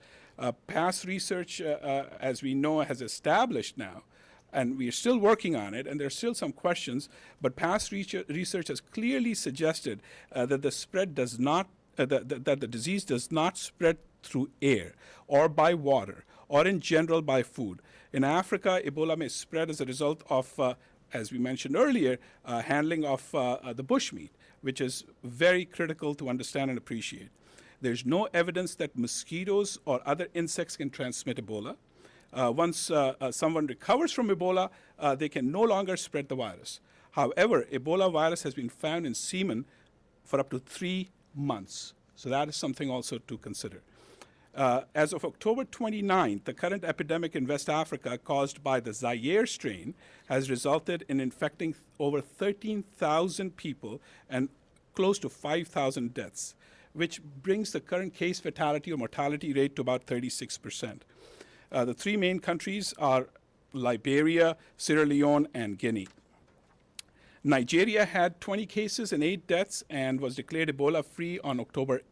Past research, as we know, has established now, and we are still working on it, and there's still some questions, but past research has clearly suggested that the spread does not, that the disease does not spread through air or by water or in general by food. In Africa, Ebola may spread as a result of, as we mentioned earlier, handling of the bushmeat, which is very critical to understand and appreciate. There's no evidence that mosquitoes or other insects can transmit Ebola. Once someone recovers from Ebola, they can no longer spread the virus. However, Ebola virus has been found in semen for up to 3 months. So that is something also to consider. As of October 29th, the current epidemic in West Africa caused by the Zaire strain has resulted in infecting over 13,000 people and close to 5,000 deaths, which brings the current case fatality or mortality rate to about 36%. The three main countries are Liberia, Sierra Leone, and Guinea. Nigeria had 20 cases and 8 deaths and was declared Ebola-free on October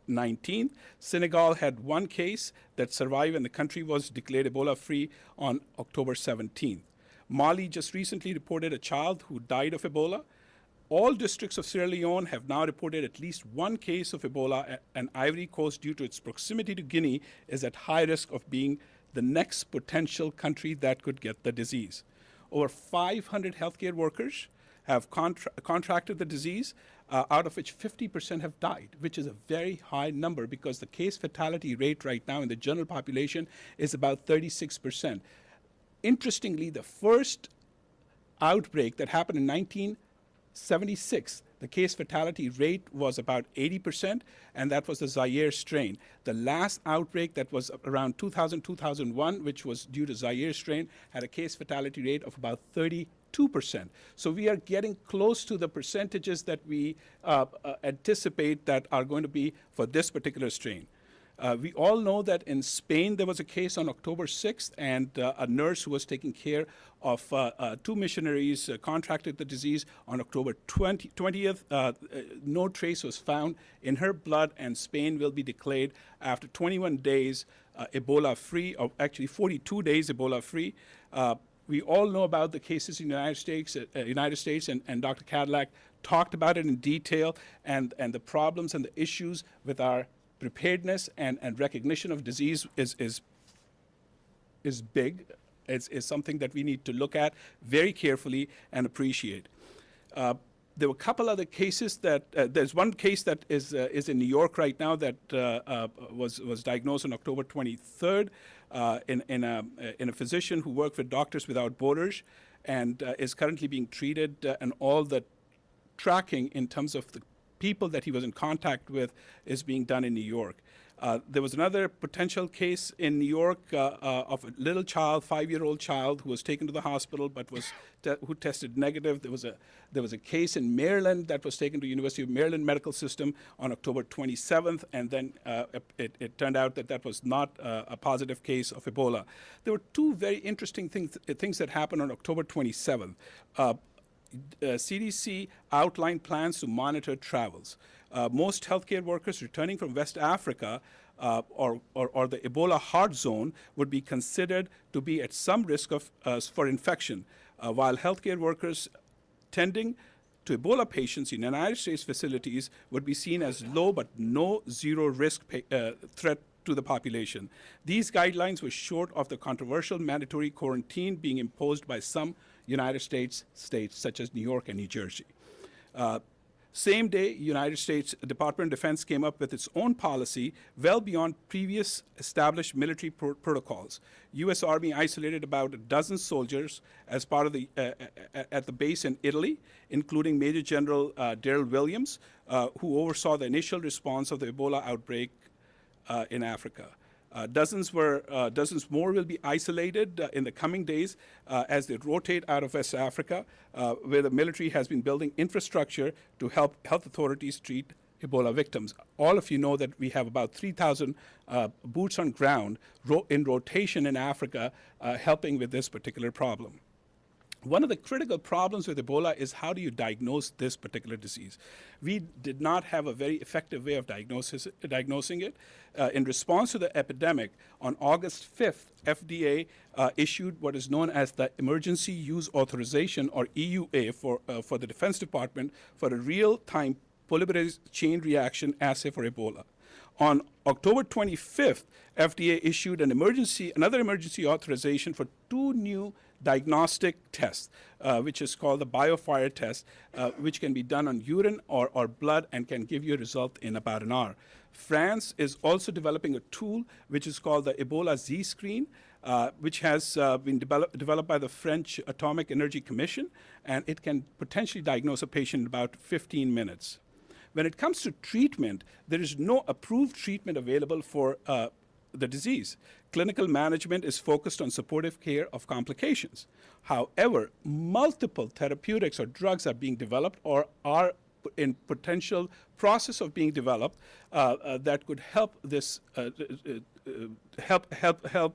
19th. Senegal had 1 case that survived, and the country was declared Ebola-free on October 17th. Mali just recently reported a child who died of Ebola. All districts of Sierra Leone have now reported at least 1 case of Ebola, and Ivory Coast, due to its proximity to Guinea, is at high risk of being the next potential country that could get the disease. Over 500 healthcare workers have contracted the disease, out of which 50% have died, which is a very high number because the case fatality rate right now in the general population is about 36%. Interestingly, the first outbreak that happened in 1976, the case fatality rate was about 80%, and that was the Zaire strain. The last outbreak that was around 2000, 2001, which was due to Zaire strain, had a case fatality rate of about 32%. So we are getting close to the percentages that we anticipate that are going to be for this particular strain. We all know that in Spain there was a case on October 6th, and a nurse who was taking care of 2 missionaries contracted the disease on October 20th. No trace was found in her blood, and Spain will be declared after 21 days Ebola-free, or actually 42 days Ebola-free. We all know about the cases in the United States, and Dr. Cadillac talked about it in detail, and the problems and the issues with our preparedness and recognition of disease is big. It's something that we need to look at very carefully and appreciate. There were a couple other cases that there's one case that is in New York right now that was diagnosed on October 23rd in a physician who worked with Doctors Without Borders and is currently being treated, and all the tracking in terms of the people that he was in contact with is being done in New York. There was another potential case in New York of a little child, 5-year-old child, who was taken to the hospital but who tested negative. There was a case in Maryland that was taken to University of Maryland Medical System on October 27th, and then it turned out that that was not a positive case of Ebola. There were two very interesting things that happened on October 27th. CDC outlined plans to monitor travels. Most healthcare workers returning from West Africa or the Ebola hard zone would be considered to be at some risk for infection, while healthcare workers tending to Ebola patients in United States facilities would be seen as low but no zero risk threat to the population. These guidelines were short of the controversial mandatory quarantine being imposed by some United States states, such as New York and New Jersey. Same day, United States Department of Defense came up with its own policy well beyond previous established military protocols. U.S. Army isolated about a dozen soldiers as part of at the base in Italy, including Major General Daryl Williams, who oversaw the initial response of the Ebola outbreak in Africa. Dozens more will be isolated in the coming days as they rotate out of West Africa, where the military has been building infrastructure to help health authorities treat Ebola victims. All of you know that we have about 3,000 boots on ground in rotation in Africa helping with this particular problem. One of the critical problems with Ebola is how do you diagnose this particular disease? We did not have a very effective way of diagnosing it. In response to the epidemic, on August 5th, FDA issued what is known as the Emergency Use Authorization, or EUA, for the Defense Department for a real-time polymerase chain reaction assay for Ebola. On October 25th, FDA issued another emergency authorization for 2 new diagnostic tests, which is called the BioFire test, which can be done on urine or blood and can give you a result in about an hour. France is also developing a tool which is called the Ebola Z-screen, which has been developed by the French Atomic Energy Commission, and it can potentially diagnose a patient in about 15 minutes. When it comes to treatment, there is no approved treatment available for the disease. Clinical management is focused on supportive care of complications. However, multiple therapeutics or drugs are being developed or are in potential process of being developed that could help this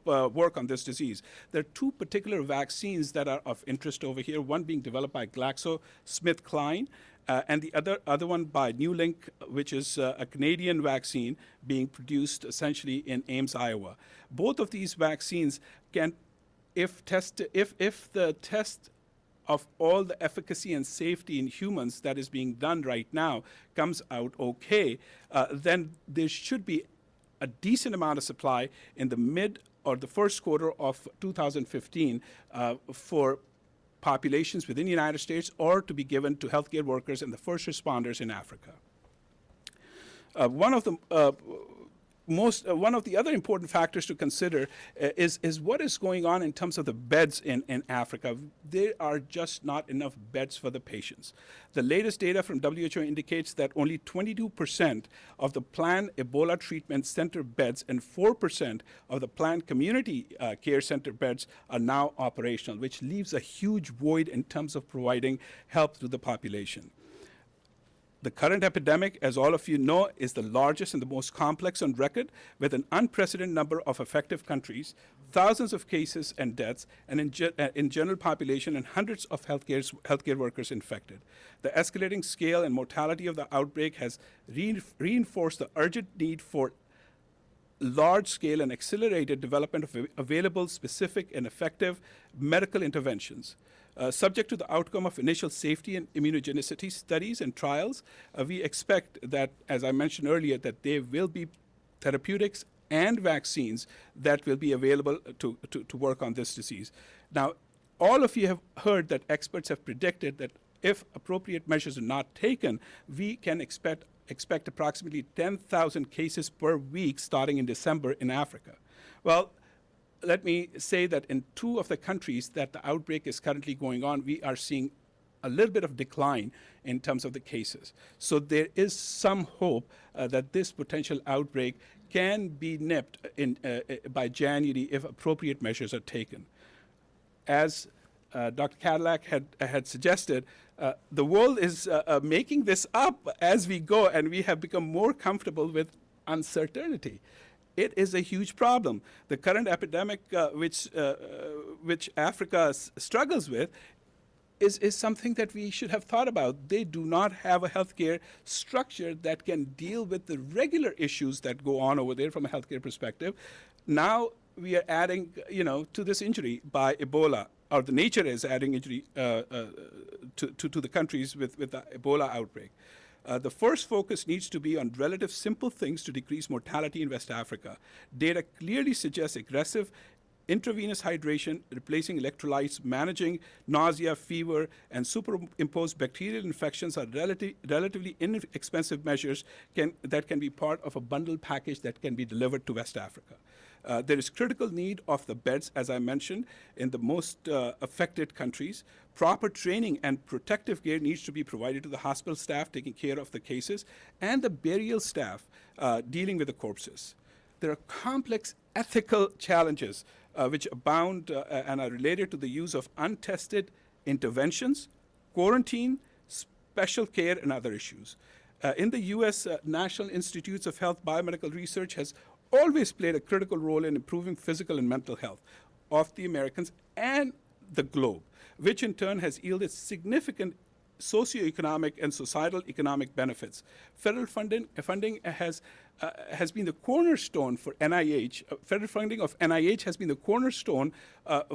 work on this disease. There are 2 particular vaccines that are of interest over here, one being developed by GlaxoSmithKline, and the other one by Newlink, which is a Canadian vaccine being produced essentially in Ames, Iowa. Both of these vaccines can, if the test of all the efficacy and safety in humans that is being done right now comes out okay, then there should be a decent amount of supply in the mid or the first quarter of 2015 for populations within the United States or to be given to healthcare workers and the first responders in Africa. One of the other important factors to consider is what is going on in terms of the beds in Africa. There are just not enough beds for the patients. The latest data from WHO indicates that only 22% of the planned Ebola treatment center beds and 4% of the planned community care center beds are now operational, which leaves a huge void in terms of providing help to the population. The current epidemic, as all of you know, is the largest and the most complex on record, with an unprecedented number of affected countries, thousands of cases and deaths, and in general population and hundreds of healthcare workers infected. The escalating scale and mortality of the outbreak has reinforced the urgent need for large-scale and accelerated development of available, specific, and effective medical interventions. Subject to the outcome of initial safety and immunogenicity studies and trials, we expect that, as I mentioned earlier, that there will be therapeutics and vaccines that will be available to work on this disease. Now, all of you have heard that experts have predicted that if appropriate measures are not taken, we can expect approximately 10,000 cases per week starting in December in Africa. Well, let me say that in 2 of the countries that the outbreak is currently going on, we are seeing a little bit of decline in terms of the cases. So there is some hope that this potential outbreak can be nipped by January if appropriate measures are taken. As Dr. Cadillac had suggested, the world is making this up as we go, and we have become more comfortable with uncertainty. It is a huge problem. The current epidemic which Africa struggles with is something that we should have thought about. They do not have a healthcare structure that can deal with the regular issues that go on over there from a healthcare perspective. Now we are adding, to this injury by Ebola, or the nature is adding injury to the countries with the Ebola outbreak. The first focus needs to be on relative simple things to decrease mortality in West Africa. Data clearly suggests aggressive intravenous hydration, replacing electrolytes, managing nausea, fever, and superimposed bacterial infections are relatively inexpensive measures that can be part of a bundled package that can be delivered to West Africa. There is critical need of the beds, as I mentioned, in the most affected countries. Proper training and protective gear needs to be provided to the hospital staff taking care of the cases and the burial staff dealing with the corpses. There are complex ethical challenges which abound and are related to the use of untested interventions, quarantine, special care, and other issues. In the U.S., National Institutes of Health Biomedical Research has always played a critical role in improving physical and mental health of the Americans and the globe, which in turn has yielded significant socioeconomic and societal economic benefits. Federal funding has been the cornerstone for NIH. Federal funding of NIH has been the cornerstone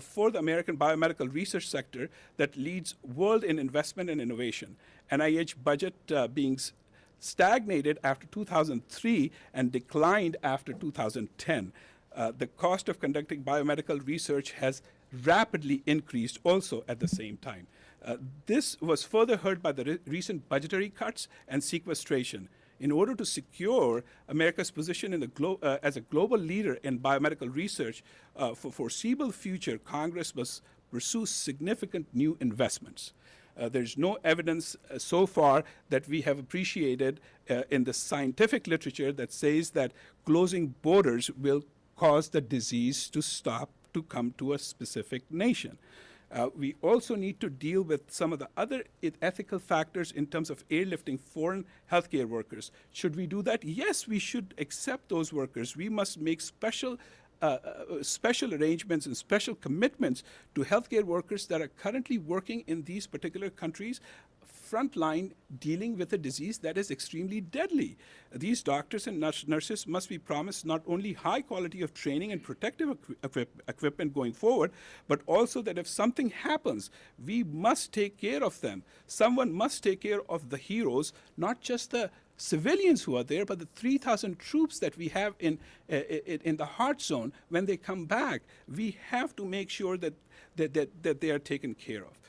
for the American biomedical research sector that leads world in investment and innovation. NIH budget being stagnated after 2003 and declined after 2010. The cost of conducting biomedical research has rapidly increased also at the same time. This was further hurt by the recent budgetary cuts and sequestration. In order to secure America's position in the as a global leader in biomedical research for foreseeable future, Congress must pursue significant new investments. There's no evidence so far that we have appreciated in the scientific literature that says that closing borders will cause the disease to stop to come to a specific nation. We also need to deal with some of the other ethical factors in terms of airlifting foreign healthcare workers. Should we do that? Yes, we should accept those workers. We must make special arrangements and special commitments to healthcare workers that are currently working in these particular countries, frontline dealing with a disease that is extremely deadly. These doctors and nurses must be promised not only high quality of training and protective equipment going forward, but also that if something happens, we must take care of them. Someone must take care of the heroes, not just the civilians who are there, but the 3,000 troops that we have in the heart zone. When they come back, we have to make sure that they are taken care of.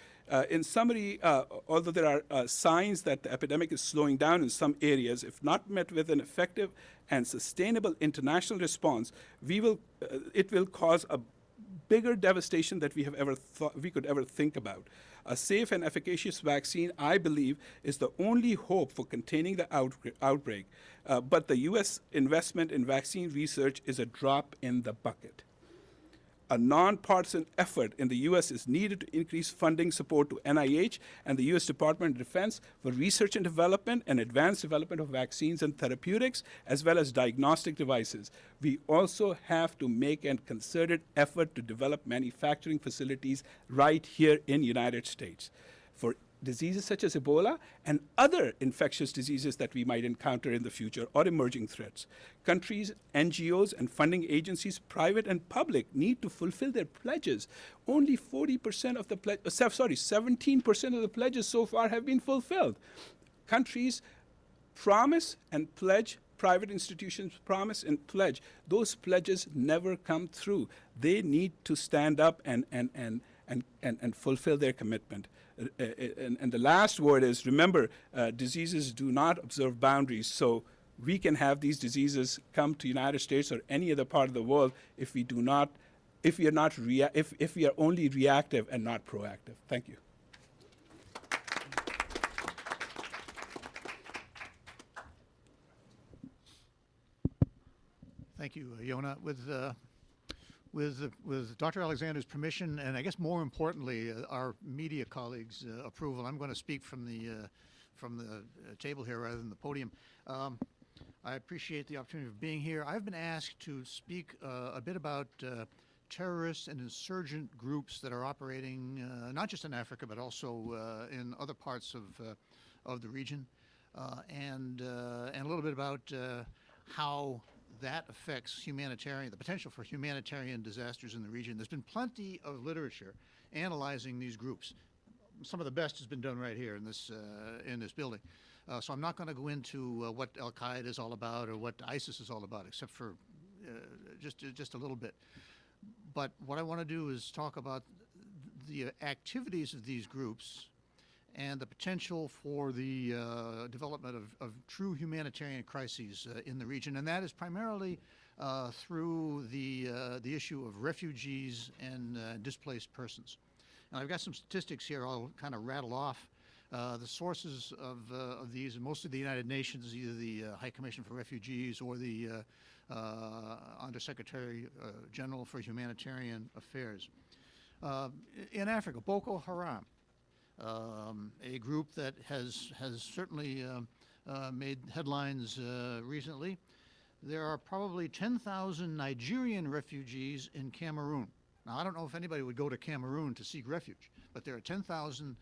In summary, although there are signs that the epidemic is slowing down in some areas, if not met with an effective and sustainable international response, it will cause a bigger devastation that we could ever think about. A safe and efficacious vaccine, I believe, is the only hope for containing the outbreak. But the U.S. investment in vaccine research is a drop in the bucket. A nonpartisan effort in the U.S. is needed to increase funding support to NIH and the U.S. Department of Defense for research and development and advanced development of vaccines and therapeutics, as well as diagnostic devices. We also have to make a concerted effort to develop manufacturing facilities right here in the United States for diseases such as Ebola and other infectious diseases that we might encounter in the future or emerging threats. Countries, NGOs, and funding agencies, private and public, need to fulfill their pledges. Only 40% of the 17% of the pledges so far have been fulfilled. Countries promise and pledge, private institutions promise and pledge. Those pledges never come through. They need to stand up and fulfill their commitment. And the last word is, remember, diseases do not observe boundaries, so we can have these diseases come to the United States or any other part of the world if we are only reactive and not proactive. Thank you. Thank you, Yona. With Dr. Alexander's permission, and I guess more importantly, our media colleagues' approval, I'm going to speak from the table here rather than the podium. I appreciate the opportunity of being here. I've been asked to speak a bit about terrorist and insurgent groups that are operating not just in Africa but also in other parts of the region, and a little bit about how that affects the potential for humanitarian disasters in the region. There's been plenty of literature analyzing these groups. Some of the best has been done right here in this building. So I'm not going to go into what Al Qaeda is all about or what ISIS is all about, except for just a little bit. But what I want to do is talk about the activities of these groups and the potential for the development of true humanitarian crises in the region, and that is primarily through the issue of refugees and displaced persons. And I've got some statistics here I'll kind of rattle off. The sources of these are mostly the United Nations, either the High Commission for Refugees or the Undersecretary General for Humanitarian Affairs. In Africa, Boko Haram, a group that has certainly made headlines recently. There are probably 10,000 Nigerian refugees in Cameroon. Now, I don't know if anybody would go to Cameroon to seek refuge, but there are 10,000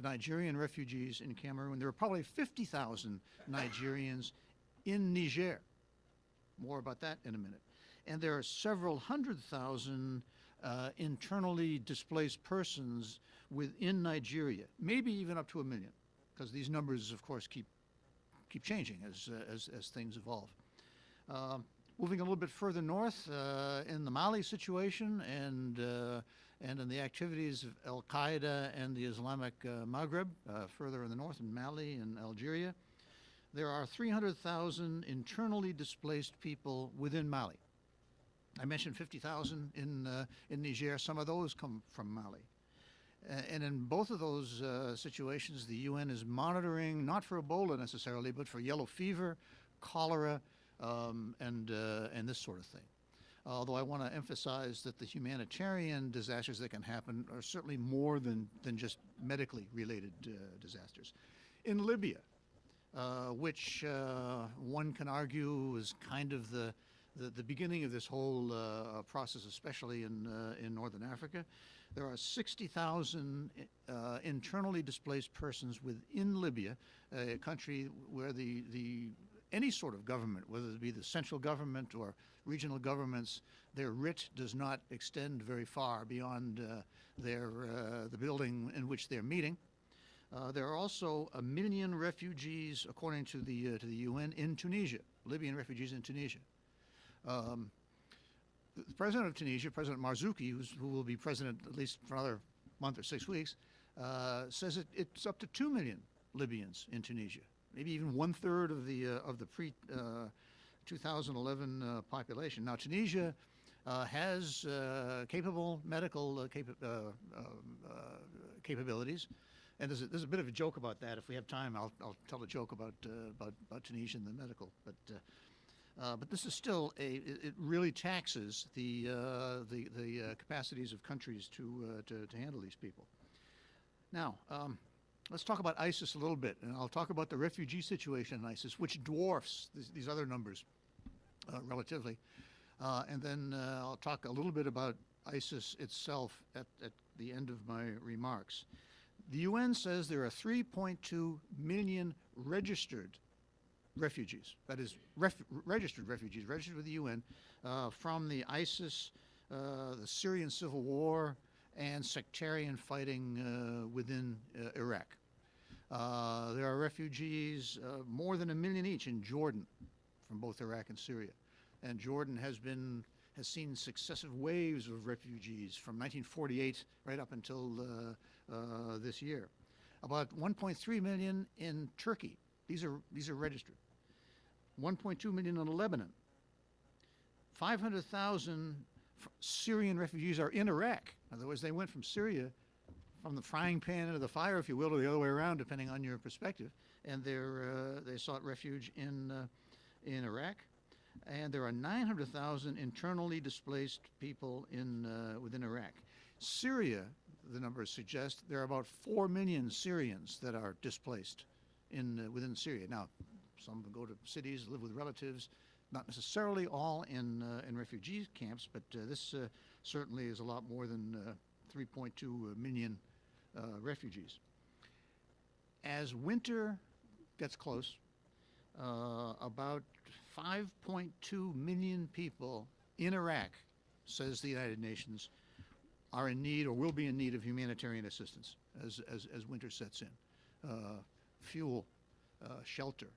Nigerian refugees in Cameroon. There are probably 50,000 Nigerians in Niger. More about that in a minute. And there are several 100,000 internally displaced persons within Nigeria, maybe even up to 1 million, because these numbers, of course, keep changing as things evolve. Moving a little bit further north, in the Mali situation and in the activities of Al Qaeda and the Islamic Maghreb, further in the north in Mali and Algeria, there are 300,000 internally displaced people within Mali. I mentioned 50,000 in Niger. Some of those come from Mali. And in both of those situations, the UN is monitoring, not for Ebola necessarily, but for yellow fever, cholera, and this sort of thing. Although I want to emphasize that the humanitarian disasters that can happen are certainly more than just medically related disasters. In Libya, which one can argue is kind of the beginning of this whole process, especially in northern Africa, there are 60,000 internally displaced persons within Libya, a country where any sort of government, whether it be the central government or regional governments, their writ does not extend very far beyond the building in which they're meeting. There are also 1 million refugees, according to the UN, in Tunisia, Libyan refugees in Tunisia. The president of Tunisia, President Marzouki, who will be president at least for another month or 6 weeks, says it's up to 2 million Libyans in Tunisia, maybe even 1/3 of the pre-2011 population. Now, Tunisia has capable medical capabilities, and there's a bit of a joke about that. If we have time, I'll tell a joke about Tunisia and the medical, but this is still it really taxes the capacities of countries to handle these people. Now, let's talk about ISIS a little bit, and I'll talk about the refugee situation in ISIS, which dwarfs these other numbers relatively, and then I'll talk a little bit about ISIS itself at the end of my remarks. The UN says there are 3.2 million registered refugees, that is, registered refugees, registered with the UN, from the ISIS, the Syrian civil war, and sectarian fighting within Iraq. There are refugees, more than 1 million each, in Jordan, from both Iraq and Syria. And Jordan has seen successive waves of refugees from 1948 right up until this year. About 1.3 million in Turkey. These are registered. 1.2 million in Lebanon. 500,000 Syrian refugees are in Iraq. In other words, they went from Syria, from the frying pan into the fire, if you will, or the other way around, depending on your perspective, and they sought refuge in Iraq. and there are 900,000 internally displaced people within Iraq. Syria, the numbers suggest, there are about 4 million Syrians that are displaced within Syria. Now, some go to cities, live with relatives, not necessarily all in refugee camps, but this certainly is a lot more than 3.2 million refugees. As winter gets close, about 5.2 million people in Iraq, says the United Nations, are in need or will be in need of humanitarian assistance as winter sets in. Fuel, shelter,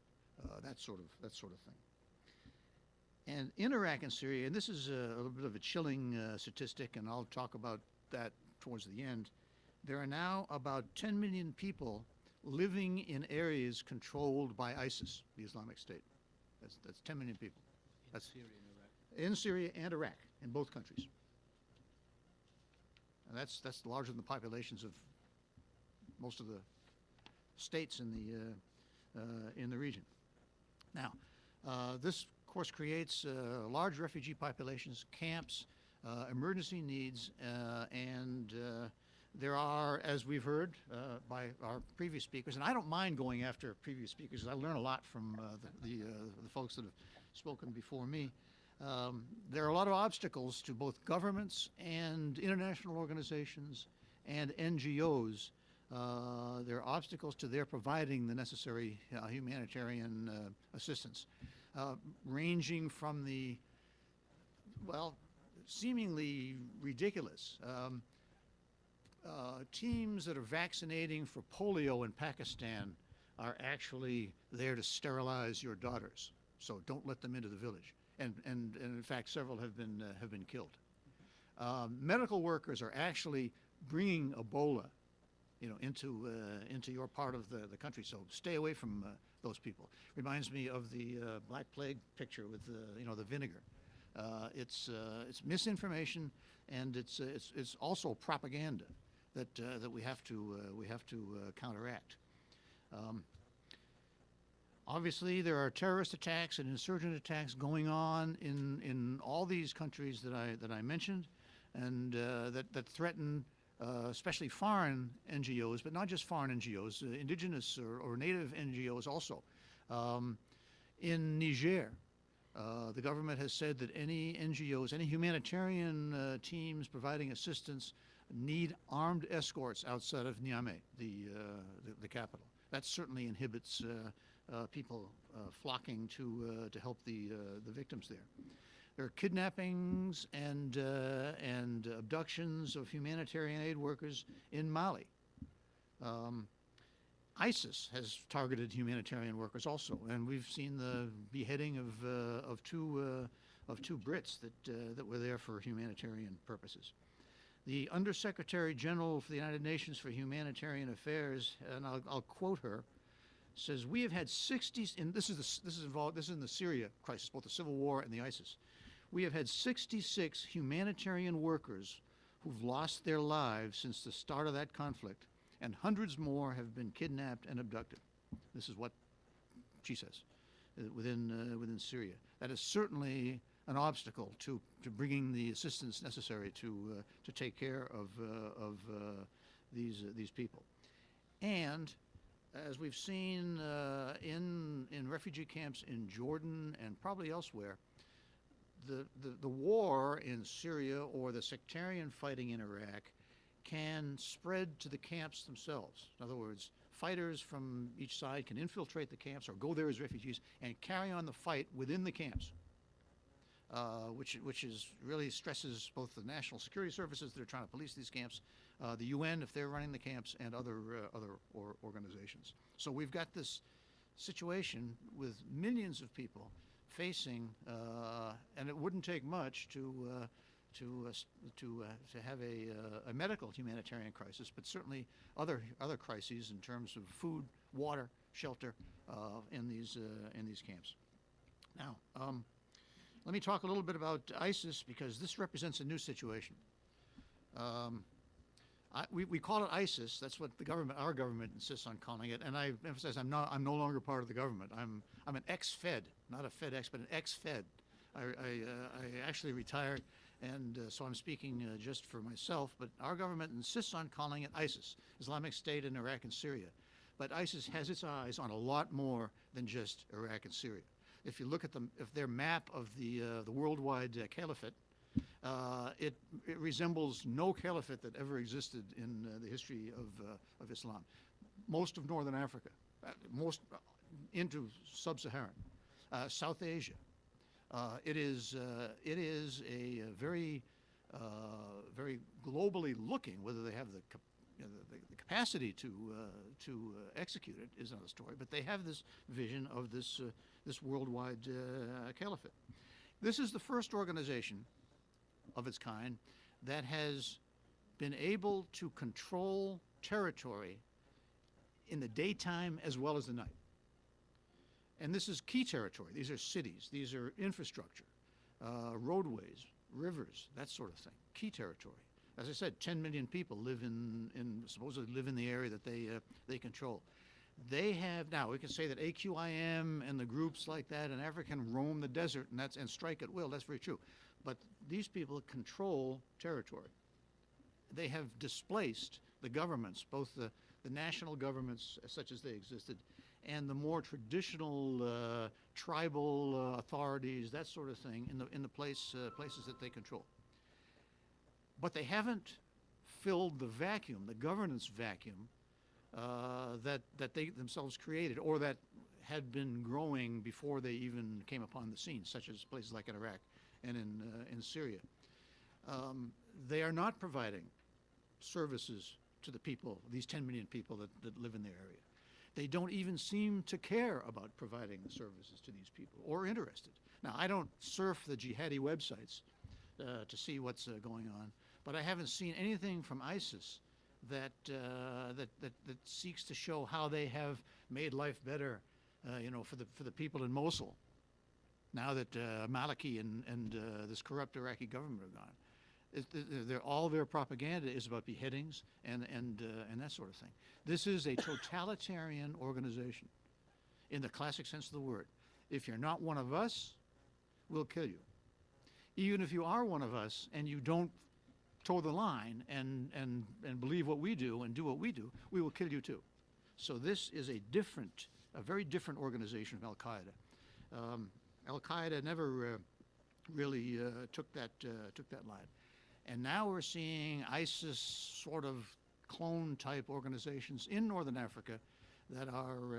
that sort of thing. And in Iraq and Syria, and this is a little bit of a chilling statistic, and I'll talk about that towards the end, there are now about 10 million people living in areas controlled by ISIS, the Islamic State. That's 10 million people. That's in Syria and Iraq, in both countries. And that's larger than the populations of most of the states in the region. Now, this of course creates large refugee populations, camps, emergency needs, and there are, as we've heard by our previous speakers, and I don't mind going after previous speakers because I learn a lot from the folks that have spoken before me. There are a lot of obstacles to both governments and international organizations and NGOs. There are obstacles to their providing the necessary humanitarian assistance, ranging from the, well, seemingly ridiculous teams that are vaccinating for polio in Pakistan are actually there to sterilize your daughters, so don't let them into the village. And in fact, several have been killed. Medical workers are actually bringing Ebola, into your part of the country. So stay away from those people. Reminds me of the Black Plague picture with the vinegar. It's misinformation, and it's also propaganda that we have to counteract. Obviously, there are terrorist attacks and insurgent attacks going on in all these countries that I mentioned, and that threaten especially foreign NGOs, but not just foreign NGOs, indigenous or native NGOs also. In Niger, the government has said that any NGOs, any humanitarian teams providing assistance need armed escorts outside of Niamey, the capital. That certainly inhibits people flocking to help the victims there. There are kidnappings and abductions of humanitarian aid workers in Mali. ISIS has targeted humanitarian workers also, and we've seen the beheading of two Brits that were there for humanitarian purposes. The Undersecretary General for the United Nations for Humanitarian Affairs, and I'll quote her, says, "We have had 60, and this is in the Syria crisis, both the civil war and the ISIS. We have had 66 humanitarian workers who've lost their lives since the start of that conflict, and hundreds more have been kidnapped and abducted." This is what she says within Syria. That is certainly an obstacle to bringing the assistance necessary to take care of these people. And as we've seen in refugee camps in Jordan and probably elsewhere, the war in Syria or the sectarian fighting in Iraq can spread to the camps themselves. In other words, fighters from each side can infiltrate the camps or go there as refugees and carry on the fight within the camps, which is really stresses both the national security services that are trying to police these camps, the UN if they're running the camps, and other organizations. So we've got this situation with millions of people facing, and it wouldn't take much to have a medical humanitarian crisis, but certainly other crises in terms of food, water, shelter in these camps. Now, let me talk a little bit about ISIS because this represents a new situation. We call it ISIS. That's what our government insists on calling it, and I emphasize I'm no longer part of the government. I'm an ex-Fed, not a FedEx, but an ex-Fed. I actually retired, and so I'm speaking just for myself, but our government insists on calling it ISIS, Islamic State in Iraq and Syria. But ISIS has its eyes on a lot more than just Iraq and Syria. If you look at their map of the worldwide caliphate, it resembles no caliphate that ever existed in the history of Islam. Most of Northern Africa, most into Sub-Saharan, South Asia. It is a very very globally looking. Whether they have the capacity to execute it is another story. But they have this vision of this worldwide caliphate. This is the first organization of its kind that has been able to control territory in the daytime as well as the night. And this is key territory. These are cities. These are infrastructure, roadways, rivers, that sort of thing. Key territory. As I said, 10 million people supposedly live in the area that they control. They have now. We can say that AQIM and the groups like that in Africa can roam the desert and strike at will. That's very true. But these people control territory. They have displaced the governments, both the national governments such as they existed, and the more traditional tribal authorities, that sort of thing, in the places that they control. But they haven't filled the vacuum, the governance vacuum, that they themselves created, or that had been growing before they even came upon the scene, such as places like in Iraq and in Syria. They are not providing services to the people, these 10 million people that live in their area. They don't even seem to care about providing the services to these people or interested. Now, I don't surf the jihadi websites to see what's going on, but I haven't seen anything from ISIS that seeks to show how they have made life better, for the people in Mosul. Now that Maliki and this corrupt Iraqi government are gone, all their propaganda is about beheadings and that sort of thing. This is a totalitarian organization, in the classic sense of the word. If you're not one of us, we'll kill you. Even if you are one of us and you don't toe the line and believe what we do and do what we do, we will kill you too. So this is a very different organization of Al-Qaeda. Al-Qaeda never really took that line. And now we're seeing ISIS sort of clone-type organizations in Northern Africa that are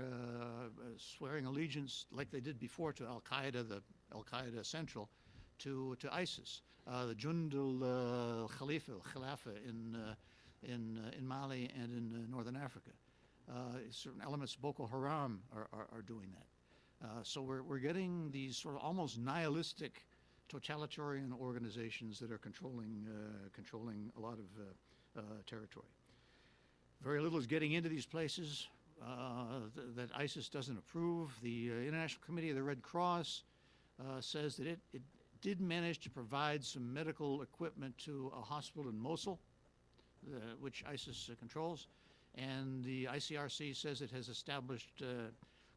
swearing allegiance, like they did before, to Al-Qaeda, the Al-Qaeda Central, to ISIS. The Jund al-Khalifa in Mali and in Northern Africa. Certain elements of Boko Haram are doing that. So we're getting these sort of almost nihilistic totalitarian organizations that are controlling a lot of territory. Very little is getting into these places that ISIS doesn't approve. The International Committee of the Red Cross says that it did manage to provide some medical equipment to a hospital in Mosul, which ISIS controls, and the ICRC says it has established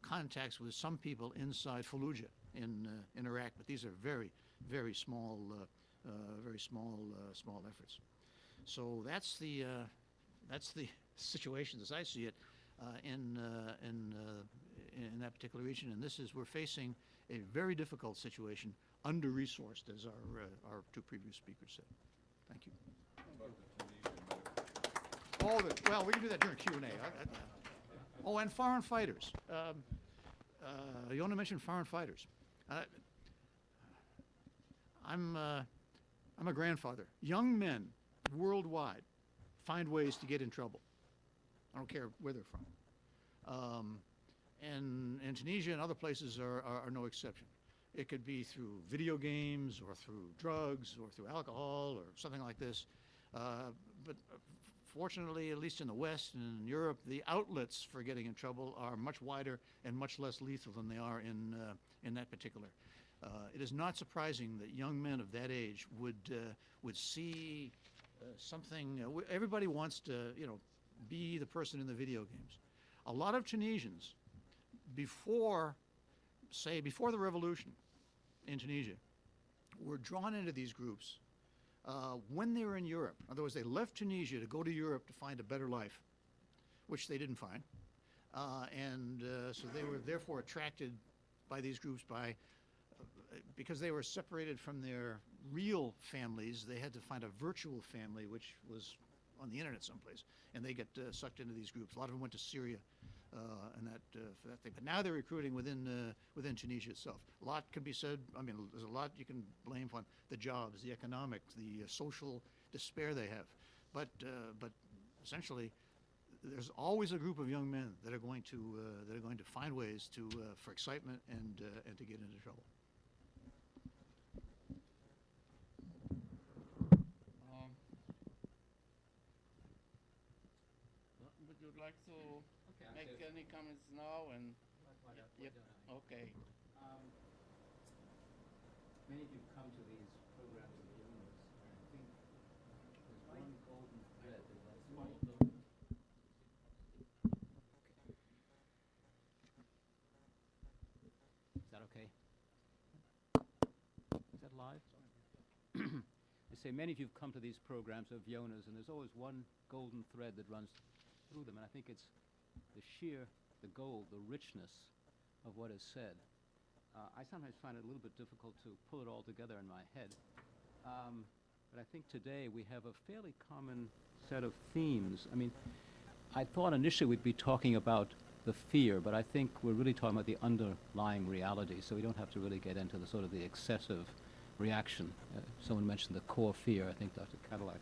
contacts with some people inside Fallujah in Iraq, but these are very, very small efforts. So that's the situation as I see it in that particular region, and we're facing a very difficult situation, under-resourced, as our two previous speakers said. Thank you. Well, we can do that during Q&A. Oh, and foreign fighters. Yona mentioned foreign fighters. I'm a grandfather. Young men worldwide find ways to get in trouble. I don't care where they're from. And Tunisia and other places are no exception. It could be through video games or through drugs or through alcohol or something like this. But fortunately, at least in the West and in Europe, the outlets for getting in trouble are much wider and much less lethal than they are in that particular. It is not surprising that young men of that age would see something. Everybody wants to, be the person in the video games. A lot of Tunisians, before the revolution in Tunisia, were drawn into these groups when they were in Europe. In other words, they left Tunisia to go to Europe to find a better life, which they didn't find. So they were therefore attracted by these groups because they were separated from their real families. They had to find a virtual family, which was on the internet someplace, and they get sucked into these groups. A lot of them went to Syria for that thing. But now they're recruiting within Tunisia itself. A lot can be said. I mean, there's a lot you can blame on the jobs, the economic, the social despair they have. But essentially, there's always a group of young men that are going to find ways for excitement and to get into trouble. Would you like to make any comments now? And okay. Many of you come to these programs of illness, and I think there's one golden thread that runs through all of them. Is that okay? Is that live? I say many of you have come to these programs of Yona's, and there's always one golden thread that runs through them, and I think it's the gold, the richness of what is said. I sometimes find it a little bit difficult to pull it all together in my head. But I think today we have a fairly common set of themes. I mean, I thought initially we'd be talking about the fear, but I think we're really talking about the underlying reality, so we don't have to really get into the sort of the excessive reaction. Someone mentioned the core fear, I think Dr. Cadillac.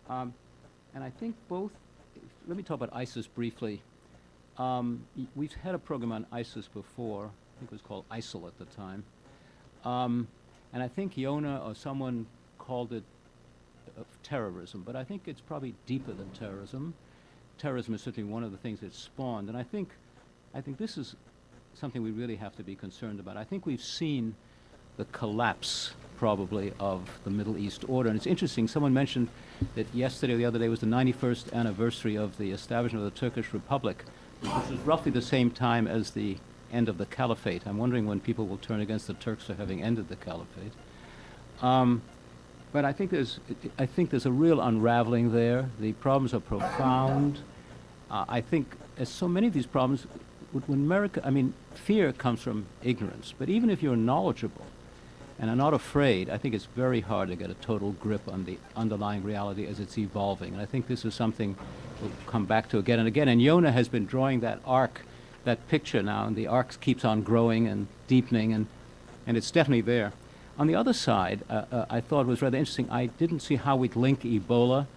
And I think let me talk about ISIS briefly. We've had a program on ISIS before. I think it was called ISIL at the time. And I think Yona or someone called it terrorism, but I think it's probably deeper than terrorism. Terrorism is certainly one of the things that spawned, and I think this is something we really have to be concerned about. I think we've seen the collapse, probably, of the Middle East order. And it's interesting, someone mentioned that yesterday or the other day was the 91st anniversary of the establishment of the Turkish Republic, which was roughly the same time as the end of the caliphate. I'm wondering when people will turn against the Turks for having ended the caliphate. But I think there's a real unraveling there. The problems are profound. I think, as so many of these problems, fear comes from ignorance. But even if you're knowledgeable and are not afraid, I think it's very hard to get a total grip on the underlying reality as it's evolving. And I think this is something we'll come back to again and again. And Yona has been drawing that arc, that picture now, and the arc keeps on growing and deepening, and it's definitely there. On the other side, I thought it was rather interesting. I didn't see how we'd link Ebola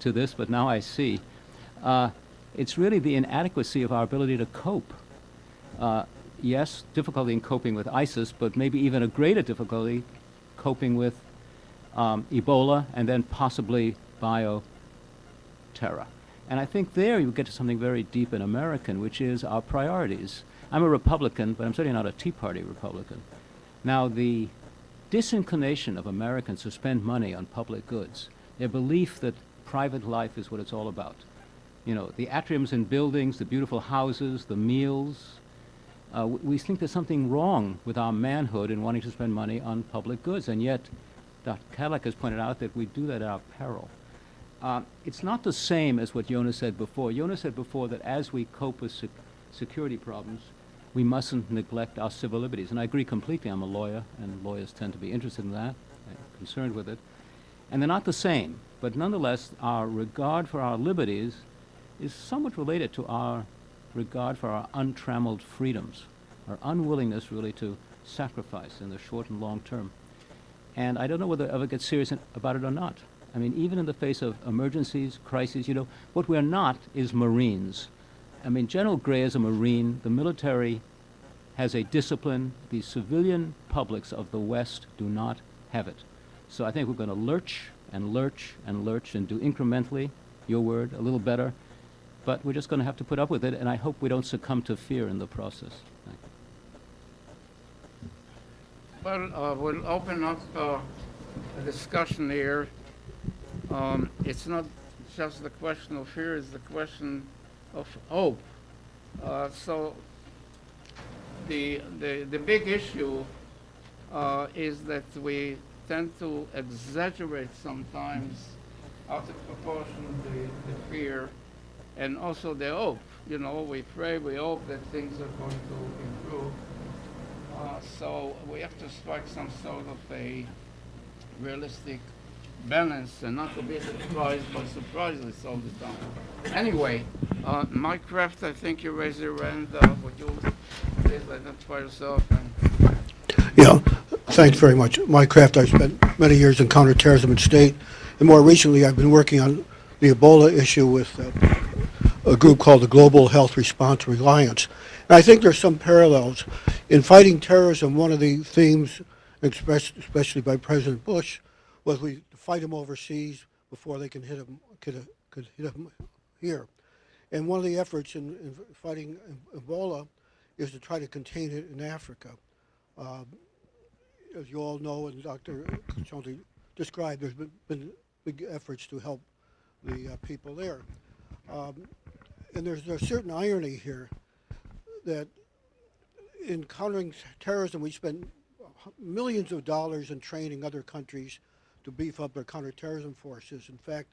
to this, but now I see. It's really the inadequacy of our ability to cope. Yes, difficulty in coping with ISIS, but maybe even a greater difficulty coping with Ebola and then possibly bioterror. And I think there you get to something very deep and American, which is our priorities. I'm a Republican, but I'm certainly not a Tea Party Republican. Now, the disinclination of Americans to spend money on public goods, their belief that private life is what it's all about. You know, the atriums and buildings, the beautiful houses, the meals. We think there's something wrong with our manhood in wanting to spend money on public goods, and yet Dr. Cadillac has pointed out that we do that at our peril. It's not the same as what Yona said before. Yona said before that as we cope with security problems, we mustn't neglect our civil liberties. And I agree completely. I'm a lawyer, and lawyers tend to be interested in that, concerned with it. And they're not the same. But nonetheless, our regard for our liberties is somewhat related to our regard for our untrammeled freedoms, our unwillingness really to sacrifice in the short and long term. And I don't know whether I ever get serious about it or not. I mean, even in the face of emergencies, crises, what we're not is Marines. I mean, General Gray is a Marine. The military has a discipline. The civilian publics of the West do not have it. So I think we're going to lurch and lurch and lurch and do incrementally, your word, a little better. But we're just going to have to put up with it, and I hope we don't succumb to fear in the process. Thank you. Well, we'll open up a discussion here. It's not just the question of fear, it's the question of hope. So the big issue is that we tend to exaggerate sometimes out of proportion the fear and also the hope. You know, we pray, we hope that things are going to improve. So we have to strike some sort of a realistic balance and not to be surprised by surprises all the time. Anyway, Mike Kraft, I think you raised your hand. Would you please identify yourself? And Yeah, thanks very much. Mike Kraft, I spent many years in counterterrorism and state, and more recently I've been working on the Ebola issue with a group called the Global Health Response Alliance. And I think there's some parallels. In fighting terrorism, one of the themes expressed especially by President Bush was we fight them overseas before they can hit them, could hit them here. And one of the efforts in fighting Ebola is to try to contain it in Africa. Uh, as you all know, and Dr. Chonti described, there's been big efforts to help the people there. And there's a certain irony here that in countering terrorism, we spend millions of dollars in training other countries to beef up their counterterrorism forces. In fact,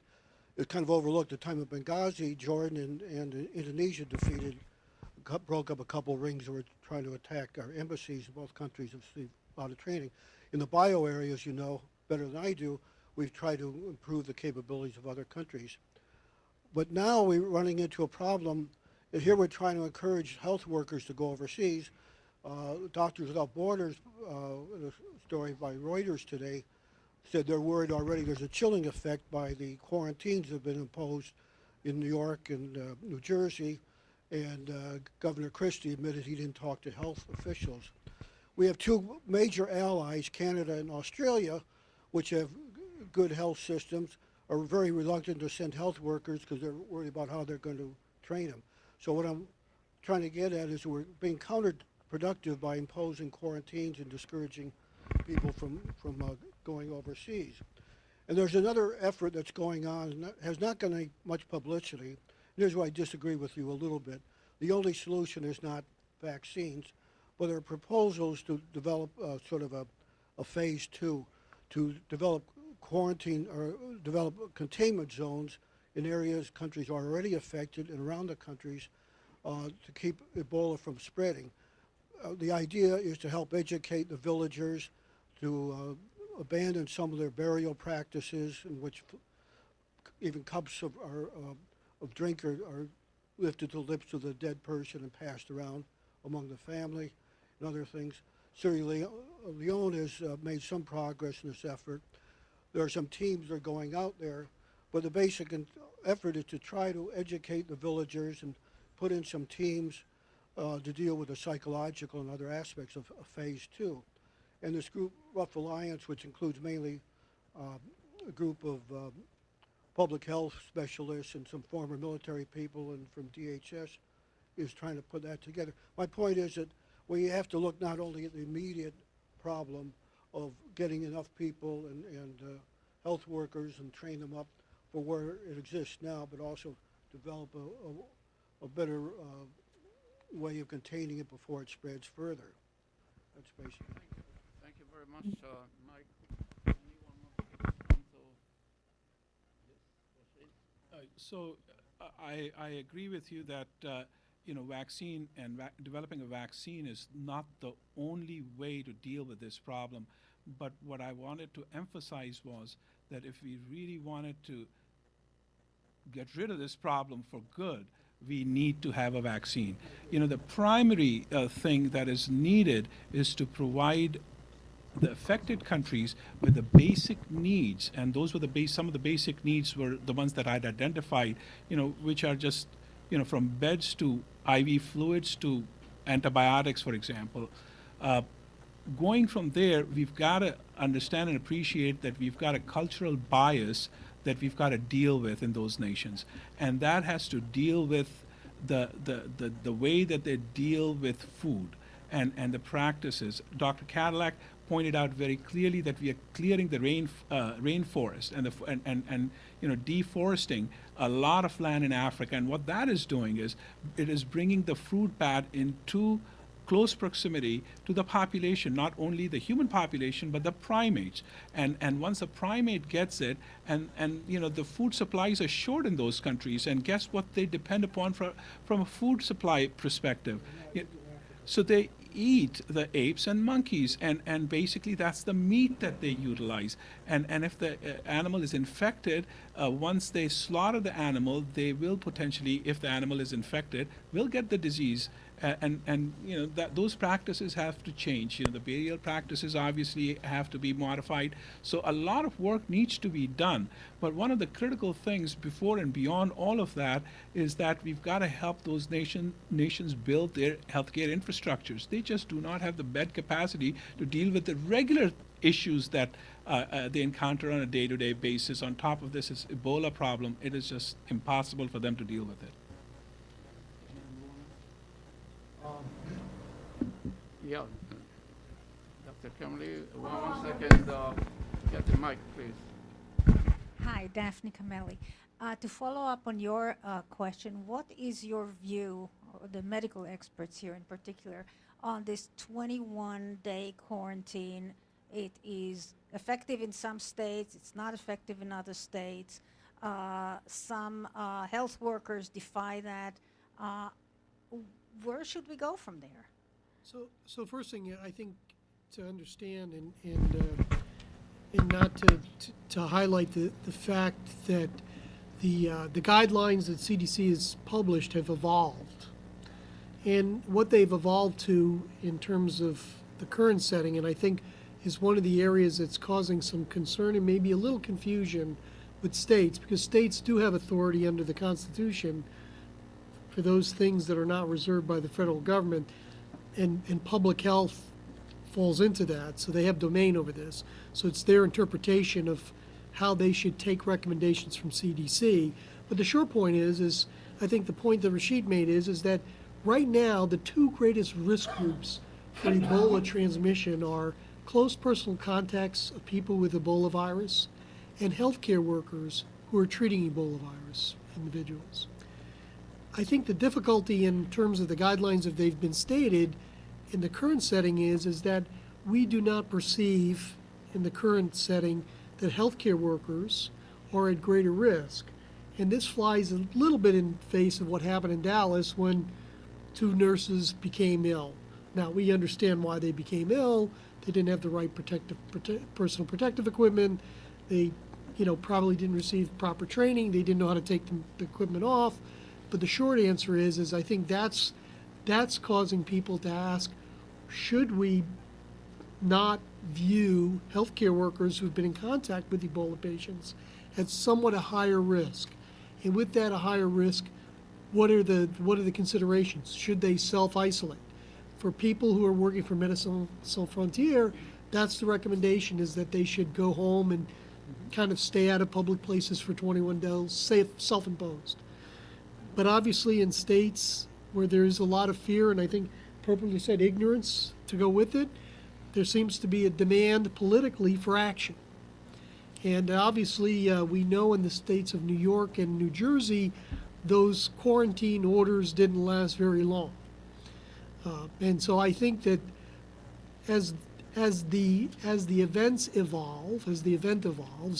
it's kind of overlooked. At the time of Benghazi, Jordan and Indonesia broke up a couple rings that were trying to attack our embassies in both countries and received a lot of training. In the bio area, as you know better than I do, we've tried to improve the capabilities of other countries. But now we're running into a problem, and here we're trying to encourage health workers to go overseas. Doctors Without Borders, in a story by Reuters today, said they're worried already there's a chilling effect by the quarantines that have been imposed in New York and New Jersey, and Governor Christie admitted he didn't talk to health officials. We have two major allies, Canada and Australia, which have good health systems, are very reluctant to send health workers because they're worried about how they're going to train them. So what I'm trying to get at is we're being counterproductive by imposing quarantines and discouraging people from going overseas. And there's another effort that's going on and that has not gotten much publicity. Here's where I disagree with you a little bit. The only solution is not vaccines, but there are proposals to develop sort of a phase two, to develop quarantine or develop containment zones in areas countries are already affected and around the countries to keep Ebola from spreading. The idea is to help educate the villagers to abandon some of their burial practices in which even cups of drink are lifted to the lips of the dead person and passed around among the family and other things. Sierra Leone has made some progress in this effort. There are some teams that are going out there, but the basic effort is to try to educate the villagers and put in some teams to deal with the psychological and other aspects of phase two. And this group, Rough Alliance, which includes mainly a group of public health specialists and some former military people and from DHS, is trying to put that together. My point is that we have to look not only at the immediate problem of getting enough people and health workers and train them up for where it exists now, but also develop a better way of containing it before it spreads further. That's basically. thank you very much, Mike. Anyone want to respond to this? So I agree with you that vaccine and developing a vaccine is not the only way to deal with this problem. But what I wanted to emphasize was that if we really wanted to get rid of this problem for good, we need to have a vaccine. The primary thing that is needed is to provide the affected countries with the basic needs, and those were some of the basic needs were the ones that I'd identified, which are just, from beds to IV fluids to antibiotics, for example. Going from there, we've got to understand and appreciate that we've got a cultural bias that we've got to deal with in those nations. And that has to deal with the way that they deal with food and the practices. Dr. Cadillac pointed out very clearly that we are clearing the rainforest and deforesting a lot of land in Africa. And what that is doing is it is bringing the fruit bat into close proximity to the population, not only the human population, but the primates. And once the primate gets it, and the food supplies are short in those countries, and guess what they depend upon from a food supply perspective? So they eat the apes and monkeys, and basically that's the meat that they utilize. And if the animal is infected, once they slaughter the animal, they will potentially, if the animal is infected, will get the disease. And that those practices have to change. The burial practices obviously have to be modified. So a lot of work needs to be done. But one of the critical things before and beyond all of that is that we've got to help those nations build their healthcare infrastructures. They just do not have the bed capacity to deal with the regular issues that they encounter on a day-to-day basis. On top of this is Ebola problem. It is just impossible for them to deal with it. Yeah. Dr. Kamali, one second. Get the mic, please. Hi, Daphne Kameli. To follow up on your question, what is your view, or the medical experts here in particular, on this 21-day quarantine? It is effective in some states, it's not effective in other states. Some health workers defy that. Where should we go from there? So first thing, I think to understand and not to highlight the fact that the guidelines that CDC has published have evolved. And what they've evolved to in terms of the current setting, and I think is one of the areas that's causing some concern and maybe a little confusion with states, because states do have authority under the Constitution for those things that are not reserved by the federal government. And public health falls into that, so they have domain over this. So it's their interpretation of how they should take recommendations from CDC. But the short point is I think the point that Rashid made is that right now the two greatest risk groups for Ebola transmission are close personal contacts of people with Ebola virus and healthcare workers who are treating Ebola virus individuals. I think the difficulty in terms of the guidelines that they've been stated in the current setting is that we do not perceive in the current setting that healthcare workers are at greater risk. And this flies a little bit in the face of what happened in Dallas when two nurses became ill. Now, we understand why they became ill. They didn't have the right personal protective equipment. They, probably didn't receive proper training. They didn't know how to take the equipment off. But the short answer is I think that's causing people to ask, should we not view healthcare workers who've been in contact with Ebola patients at somewhat a higher risk? And with that a higher risk, what are the considerations? Should they self-isolate? For people who are working for Médecins Sans Frontières, that's the recommendation, is that they should go home and kind of stay out of public places for 21 days, self-imposed. But obviously in states where there's a lot of fear, and I think appropriately said ignorance to go with it, there seems to be a demand politically for action. And obviously we know in the states of New York and New Jersey, those quarantine orders didn't last very long. And so I think that as the event evolves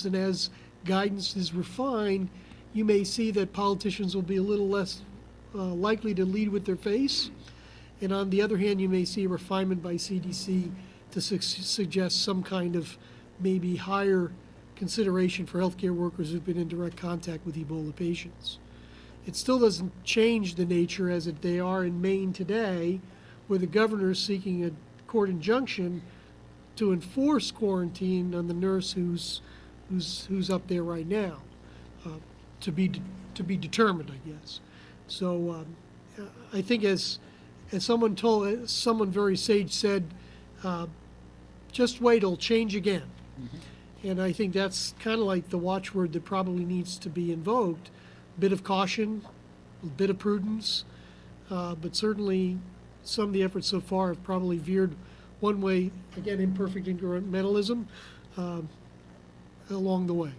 and as guidance is refined, you may see that politicians will be a little less likely to lead with their face. And on the other hand, you may see a refinement by CDC to suggest some kind of maybe higher consideration for healthcare workers who've been in direct contact with Ebola patients. It still doesn't change the nature as they are in Maine today, where the governor is seeking a court injunction to enforce quarantine on the nurse who's up there right now, to be determined, I guess. So I think as someone very sage said, just wait, it'll change again. Mm-hmm. And I think that's kind of like the watchword that probably needs to be invoked. A bit of caution, a bit of prudence, but certainly some of the efforts so far have probably veered one way, again, imperfect incrementalism, along the way.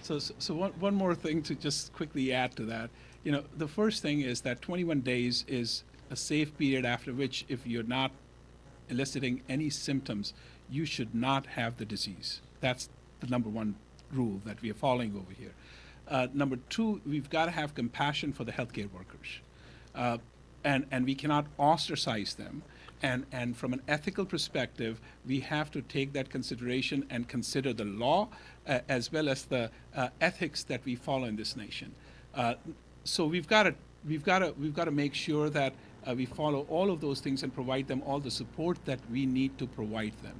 So one more thing to just quickly add to that. The first thing is that 21 days is a safe period after which, if you're not eliciting any symptoms, you should not have the disease. That's the number one rule that we are following over here. Number two, we've got to have compassion for the healthcare workers. And we cannot ostracize them. And from an ethical perspective, we have to take that consideration and consider the law as well as the ethics that we follow in this nation. So we've got to make sure that we follow all of those things and provide them all the support that we need to provide them.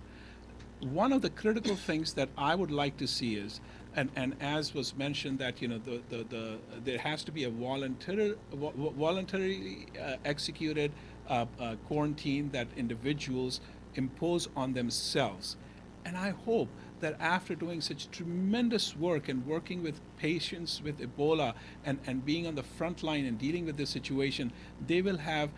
One of the critical things that I would like to see is, and as was mentioned, that there has to be a voluntarily executed quarantine that individuals impose on themselves. And I hope that after doing such tremendous work and working with patients with Ebola and being on the front line and dealing with this situation, they will have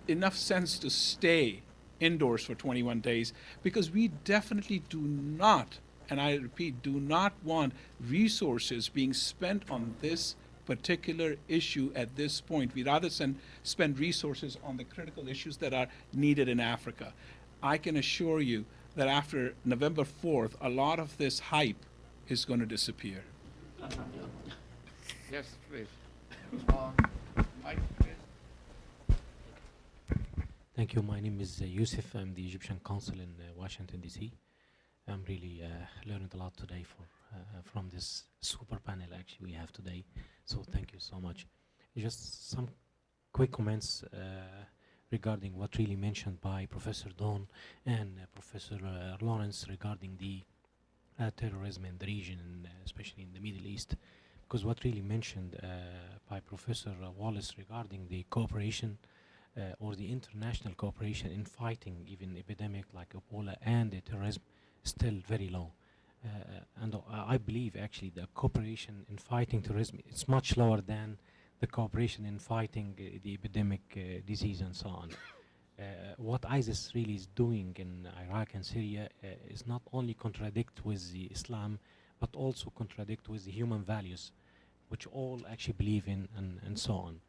enough sense to stay indoors for 21 days, because we definitely do not, and I repeat, do not want resources being spent on this particular issue at this point. We'd rather spend resources on the critical issues that are needed in Africa. I can assure you that after November 4th, a lot of this hype is going to disappear. Yes, please. Mike, Thank you. My name is Yusuf. I'm the Egyptian consul in Washington, D.C. I'm really learning a lot today from this super panel actually we have today. So thank you so much. Just some quick comments regarding what really mentioned by Professor Dawn and Professor Lawrence regarding the terrorism in the region, and especially in the Middle East. Because what really mentioned by Professor Wallace regarding the cooperation or the international cooperation in fighting even epidemic like Ebola and the terrorism still very low. And I believe actually the cooperation in fighting terrorism is much lower than the cooperation in fighting the epidemic disease and so on. What ISIS really is doing in Iraq and Syria is not only contradict with the Islam, but also contradict with the human values, which all actually believe in and so on.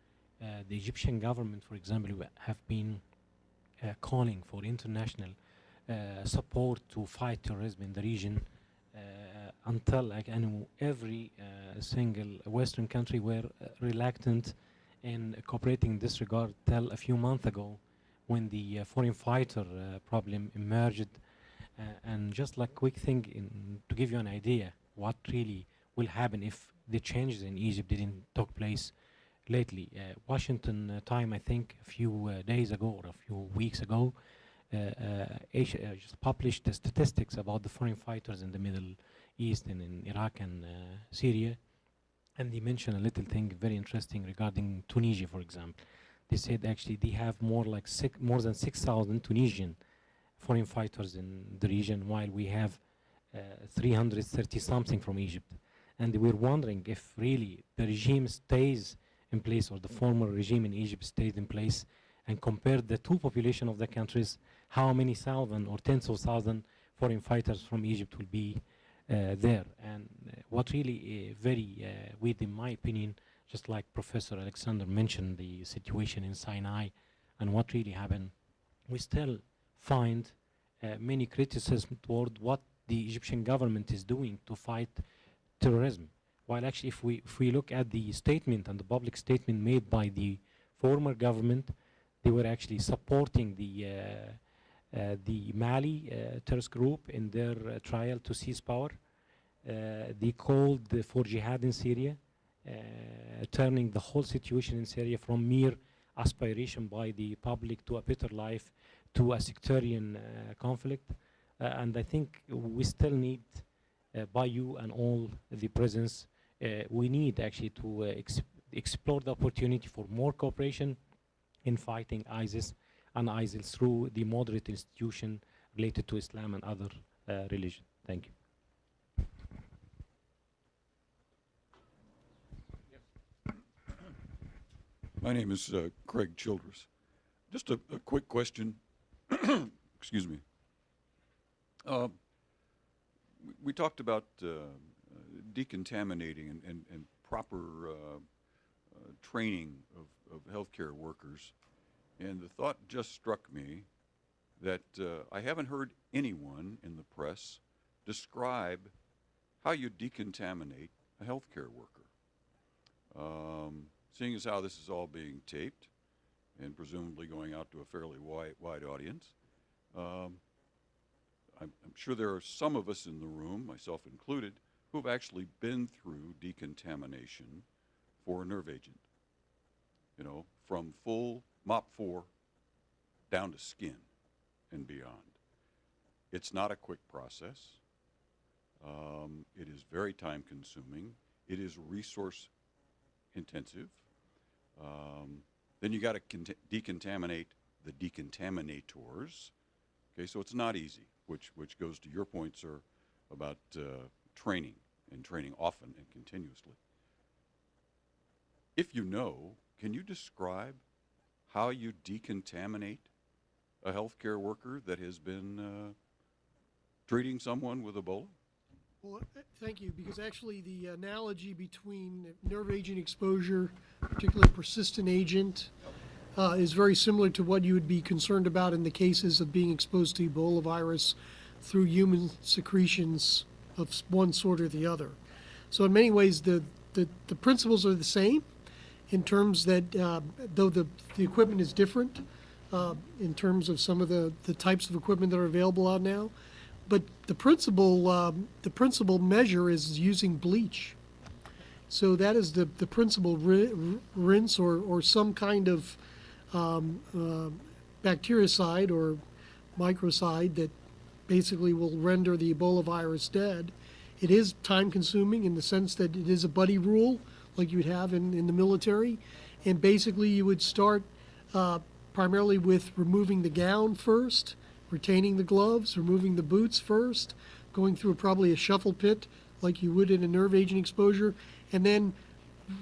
The Egyptian government, for example, have been calling for international support to fight terrorism in the region until like every single Western country were reluctant in cooperating in this regard till a few months ago when the foreign fighter problem emerged. And just like quick thing to give you an idea what really will happen if the changes in Egypt didn't take place lately. Washington time, I think a few days ago or a few weeks ago, Asia just published the statistics about the foreign fighters in the Middle East and in Iraq and Syria. And they mentioned a little thing very interesting regarding Tunisia, for example. They said actually they have more than 6,000 Tunisian foreign fighters in the region, while we have 330 something from Egypt. And we're wondering if really the regime stays in place, or the former regime in Egypt stayed in place, and compare the two population of the countries, how many thousand or tens of thousands foreign fighters from Egypt will be there. And what really very weird in my opinion, just like Professor Alexander mentioned the situation in Sinai and what really happened, we still find many criticism toward what the Egyptian government is doing to fight terrorism. While actually if we look at the statement and the public statement made by the former government, they were actually supporting the Mali terrorist group in their trial to seize power. They called for jihad in Syria, turning the whole situation in Syria from mere aspiration by the public to a better life to a sectarian conflict. And I think we still need, by you and all the presence, we need actually to explore the opportunity for more cooperation in fighting ISIS and ISIL through the moderate institution related to Islam and other religions. Thank you. My name is Craig Childress. Just a quick question. Excuse me. We talked about decontaminating and proper training of healthcare workers, and the thought just struck me that I haven't heard anyone in the press describe how you decontaminate a healthcare worker. Seeing as how this is all being taped and presumably going out to a fairly wide audience, I'm sure there are some of us in the room, myself included, who have actually been through decontamination for a nerve agent. You know, from full MOP4 down to skin and beyond. It's not a quick process. It is very time consuming. It is resource intensive. Then you got to decontaminate the decontaminators. Okay, so it's not easy, which goes to your point, sir, about training and training often and continuously. If you know, can you describe how you decontaminate a healthcare worker that has been treating someone with Ebola? Well, thank you, because actually the analogy between nerve agent exposure, particularly persistent agent, is very similar to what you would be concerned about in the cases of being exposed to Ebola virus through human secretions of one sort or the other. So in many ways, the principles are the same in terms that, though the equipment is different in terms of some of the types of equipment that are available out now, but the principal measure is using bleach. So that is the principal rinse or some kind of bactericide or microcide that basically will render the Ebola virus dead. It is time consuming in the sense that it is a buddy rule like you would have in the military. And basically you would start primarily with removing the gown first, retaining the gloves, removing the boots first, going through probably a shuffle pit like you would in a nerve agent exposure, and then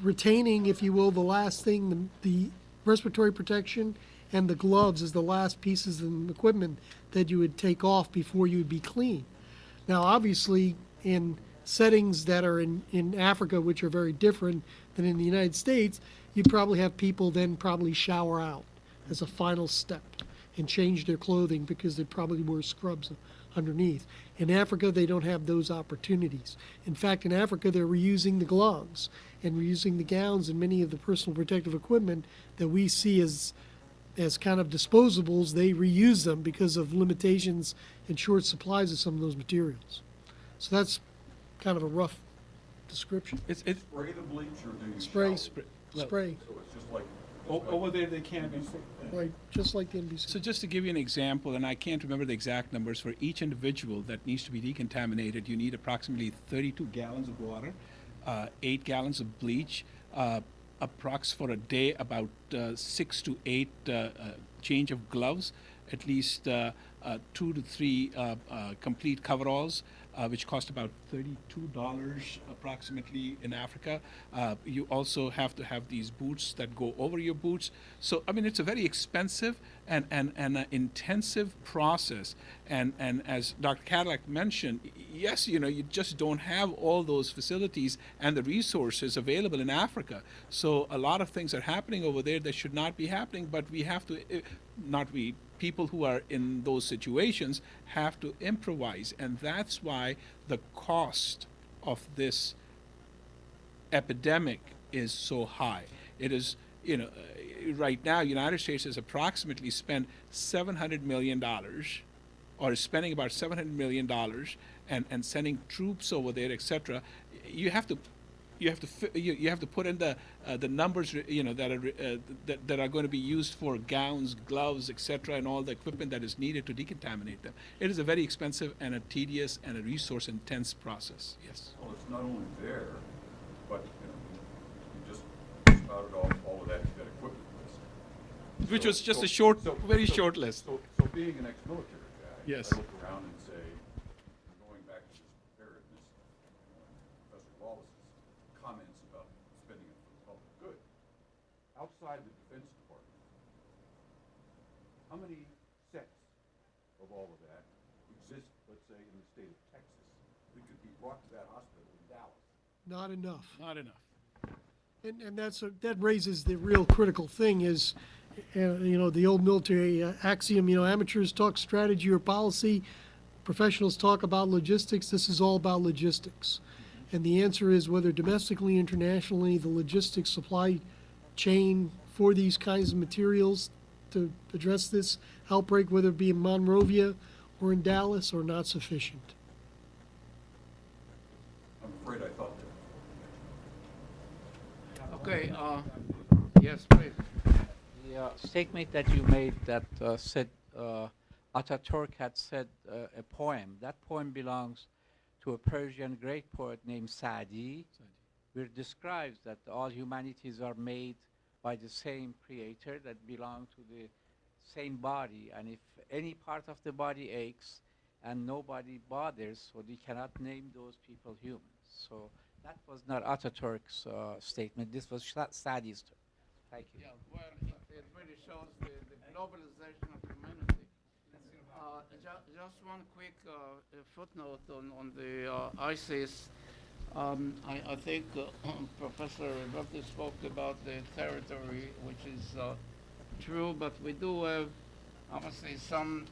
retaining, if you will, the last thing, the respiratory protection and the gloves as the last pieces of equipment that you would take off before you would be clean. Now, obviously, in settings that are in Africa, which are very different than in the United States, you probably have people then probably shower out as a final step and change their clothing because they probably wear scrubs underneath. In Africa, they don't have those opportunities. In fact, in Africa, they're reusing the gloves and reusing the gowns and many of the personal protective equipment that we see as kind of disposables. They reuse them because of limitations and short supplies of some of those materials. So that's kind of a rough description. It's Spray the bleach or do you Spray, shower? spray. So it's just like over there they can be. Right, just like the NBC. So just to give you an example, and I can't remember the exact numbers, for each individual that needs to be decontaminated, you need approximately 32 gallons of water, 8 gallons of bleach, approx for a day about 6 to 8 change of gloves, at least 2 to 3 complete coveralls, which cost about $32 approximately in Africa. You also have to have these boots that go over your boots. So, I mean, it's a very expensive and an intensive process. And as Dr. Cadillac mentioned, yes, you know, you just don't have all those facilities and the resources available in Africa. So a lot of things are happening over there that should not be happening, but we have to, people who are in those situations have to improvise, and that's why the cost of this epidemic is so high. It is, you know, right now, United States has approximately spent $700 million, or is spending about $700 million, and sending troops over there, etc. You have to put in the numbers, you know, that are going to be used for gowns, gloves, etc., and all the equipment that is needed to decontaminate them. It is a very expensive and a tedious and a resource-intense process. Yes. Well, it's not only there, but you just spouted off all of that equipment list. Which was just a short, very short list. So being an ex-military guy, Yes. I look around and say, going back to this preparedness, Professor Wallace's comments about spending it for the public good. Outside the Defense Department, how many sets of all of that exist, let's say, in the state of Texas that could be brought to that hospital in Dallas? Not enough. Not enough. And that raises the real critical thing is, the old military axiom, amateurs talk strategy or policy, professionals talk about logistics. This is all about logistics. And the answer is whether domestically, internationally, the logistics supply chain for these kinds of materials to address this outbreak, whether it be in Monrovia or in Dallas, are not sufficient. I'm afraid I thought that. Okay, yes, please. The statement that you made that said Ataturk had said a poem. That poem belongs to a Persian great poet named Sa'di, where it describes that all humanities are made by the same creator that belong to the same body, and if any part of the body aches and nobody bothers, so they cannot name those people humans. So that was not Ataturk's statement. This was Sa'di's. Thank you. Yeah, well, it really shows the globalization of humanity. Just one quick footnote on the ISIS. I think Professor Rotti spoke about the territory, which is true, but we do have obviously some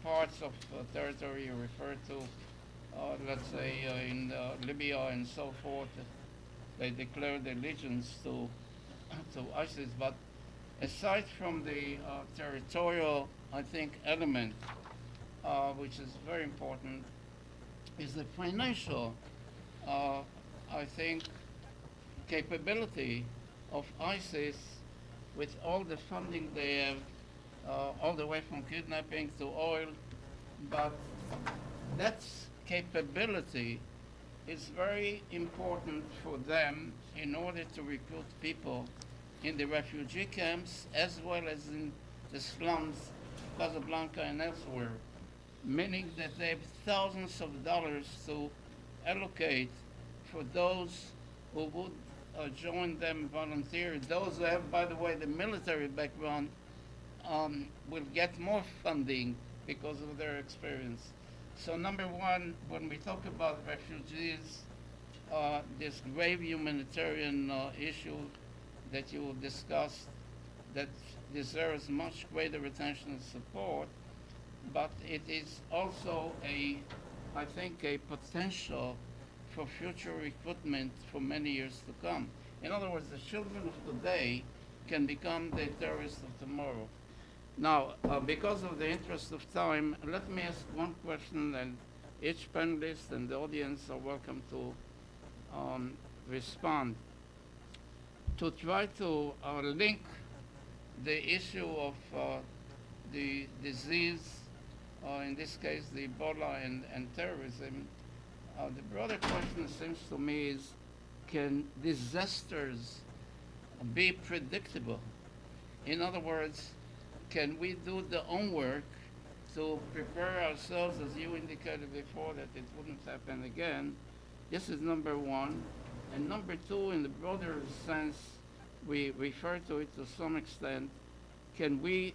parts of territory you refer to, let's say in Libya and so forth. They declared allegiance to ISIS, but aside from the territorial, I think, element, which is very important, is the financial, I think, capability of ISIS with all the funding they have, all the way from kidnapping to oil, but that capability is very important for them in order to recruit people in the refugee camps as well as in the slums, Casablanca and elsewhere, meaning that they have thousands of dollars to allocate for those who would join them volunteer. Those who have, by the way, the military background will get more funding because of their experience. So number one, when we talk about refugees, this grave humanitarian issue that you discussed that deserves much greater attention and support, but it is also I think, a potential for future recruitment for many years to come. In other words, the children of today can become the terrorists of tomorrow. Now, because of the interest of time, let me ask one question, and each panelist and the audience are welcome to respond. To try to link the issue of the disease, in this case the Ebola and terrorism, the broader question seems to me is, can disasters be predictable? In other words, can we do the homework to prepare ourselves, as you indicated before, that it wouldn't happen again? This is number one. And number two, in the broader sense, we refer to it to some extent, can we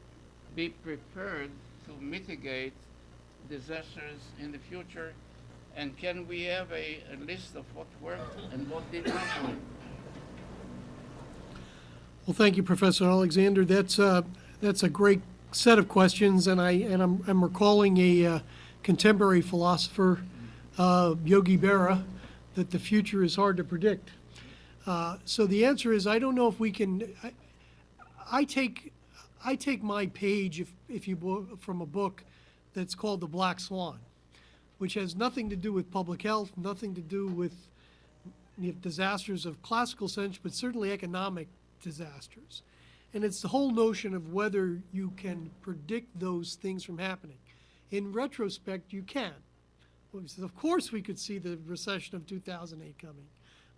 be prepared to mitigate disasters in the future? And can we have a list of what worked and what did not work? Well, thank you, Professor Alexander. That's a great set of questions, and I'm recalling a contemporary philosopher, Yogi Berra, that the future is hard to predict. So the answer is, I don't know if we can. I take my page, if you will, from a book that's called The Black Swan, which has nothing to do with public health, nothing to do with disasters of classical sense, but certainly economic disasters. And it's the whole notion of whether you can predict those things from happening. In retrospect, you can. Of course we could see the recession of 2008 coming.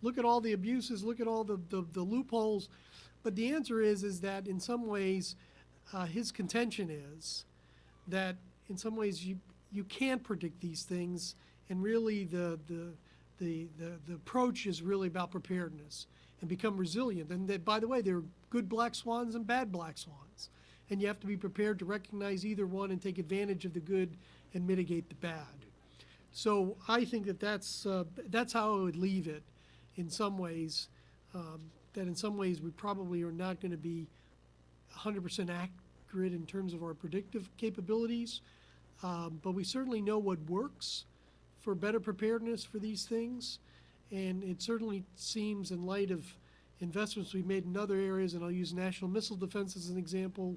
Look at all the abuses, look at all the loopholes. But the answer is that in some ways, his contention is that in some ways you can't predict these things, and really the approach is really about preparedness and become resilient. And that, by the way, there are good black swans and bad black swans, and you have to be prepared to recognize either one and take advantage of the good and mitigate the bad. So I think that's how I would leave it. In some ways, that in some ways we probably are not going to be 100% accurate in terms of our predictive capabilities, but we certainly know what works for better preparedness for these things. And it certainly seems, in light of investments we've made in other areas, and I'll use national missile defense as an example,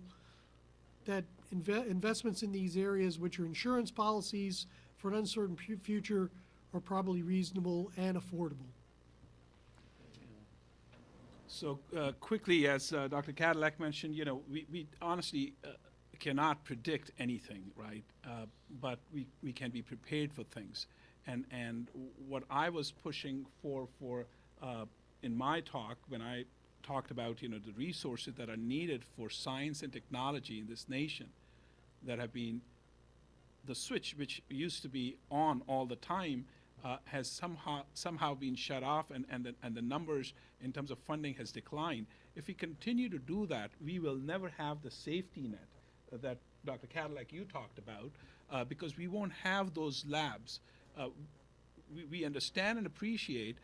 that investments in these areas, which are insurance policies for an uncertain future, are probably reasonable and affordable. So quickly, as Dr. Cadillac mentioned, we honestly cannot predict anything, right? But we can be prepared for things. And what I was pushing for in my talk, when I talked about the resources that are needed for science and technology in this nation, that have been the switch, which used to be on all the time, has somehow been shut off, and the numbers in terms of funding has declined. If we continue to do that, we will never have the safety net that Dr. Cadillac you talked about, because we won't have those labs. We understand and appreciate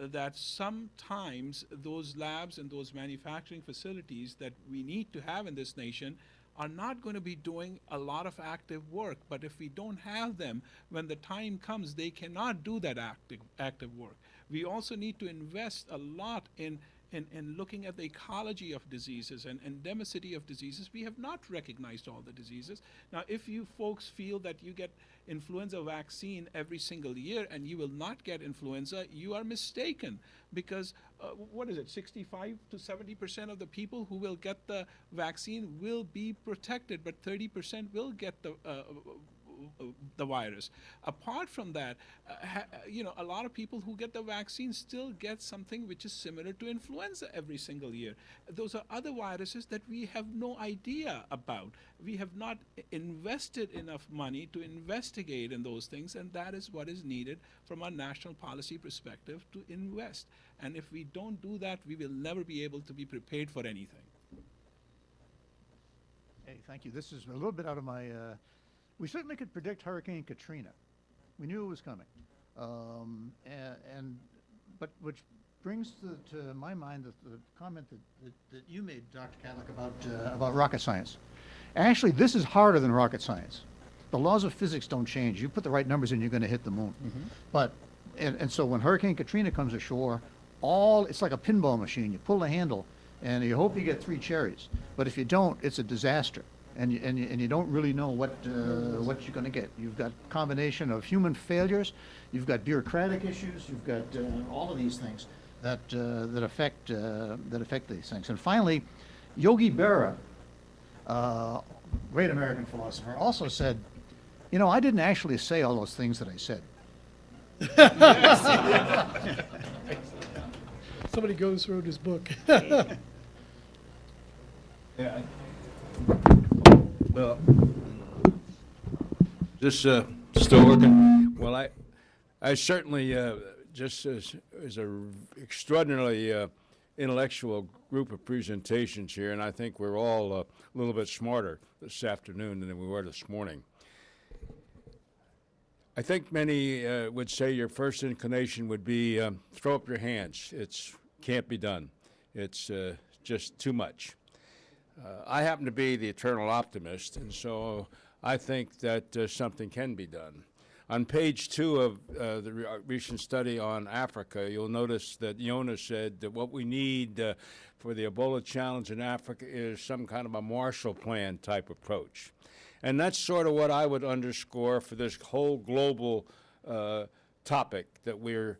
that sometimes those labs and those manufacturing facilities that we need to have in this nation are not going to be doing a lot of active work. But if we don't have them, when the time comes, they cannot do that active work. We also need to invest a lot in looking at the ecology of diseases and endemicity of diseases. We have not recognized all the diseases. Now, if you folks feel that you get influenza vaccine every single year and you will not get influenza, you are mistaken, because what is it, 65 to 70% of the people who will get the vaccine will be protected, but 30% will get the virus. Apart from that, a lot of people who get the vaccine still get something which is similar to influenza every single year. Those are other viruses that we have no idea about. We have not invested enough money to investigate in those things, and that is what is needed from a national policy perspective, to invest. And if we don't do that, we will never be able to be prepared for anything. Hey, thank you. This is a little bit out of my we certainly could predict Hurricane Katrina. We knew it was coming. But which brings to my mind the comment that you made, Dr. Cadillac, about rocket science. Actually, this is harder than rocket science. The laws of physics don't change. You put the right numbers in, you're going to hit the moon. Mm-hmm. But so when Hurricane Katrina comes ashore, it's like a pinball machine. You pull the handle, and you hope you get 3 cherries. But if you don't, it's a disaster. And you don't really know what you're going to get. You've got a combination of human failures, you've got bureaucratic issues, you've got all of these things that affect these things. And finally, Yogi Berra, great American philosopher, also said, I didn't actually say all those things that I said. Somebody goes wrote his book. Yeah. Well, this still working? Well, I certainly just as a extraordinarily intellectual group of presentations here, and I think we're all a little bit smarter this afternoon than we were this morning. I think many would say your first inclination would be throw up your hands. It can't be done. It's just too much. I happen to be the eternal optimist, and so I think that something can be done. On page 2 of the recent study on Africa, you'll notice that Yona said that what we need for the Ebola challenge in Africa is some kind of a Marshall Plan type approach. And that's sort of what I would underscore for this whole global topic that we're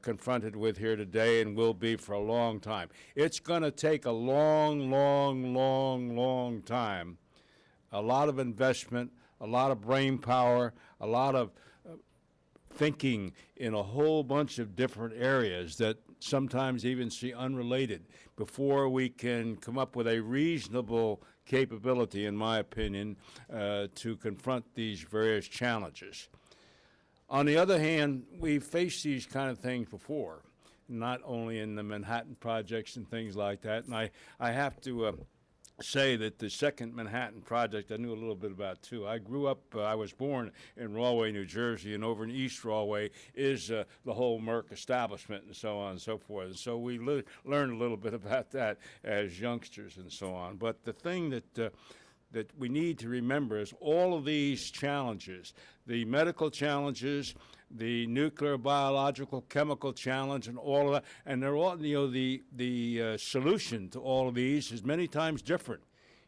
confronted with here today and will be for a long time. It's going to take a long, long, long, long time, a lot of investment, a lot of brain power, a lot of thinking in a whole bunch of different areas that sometimes even seem unrelated before we can come up with a reasonable capability, in my opinion, to confront these various challenges. On the other hand, we've faced these kind of things before, not only in the Manhattan projects and things like that. And I have to say that the Second Manhattan Project I knew a little bit about too. I grew up, I was born in Rahway, New Jersey, and over in East Rahway is the whole Merck establishment and so on and so forth. And so we learned a little bit about that as youngsters and so on. But the thing that we need to remember is all of these challenges, the medical challenges, the nuclear, biological, chemical challenge, and all of that, and they're all, the solution to all of these is many times different.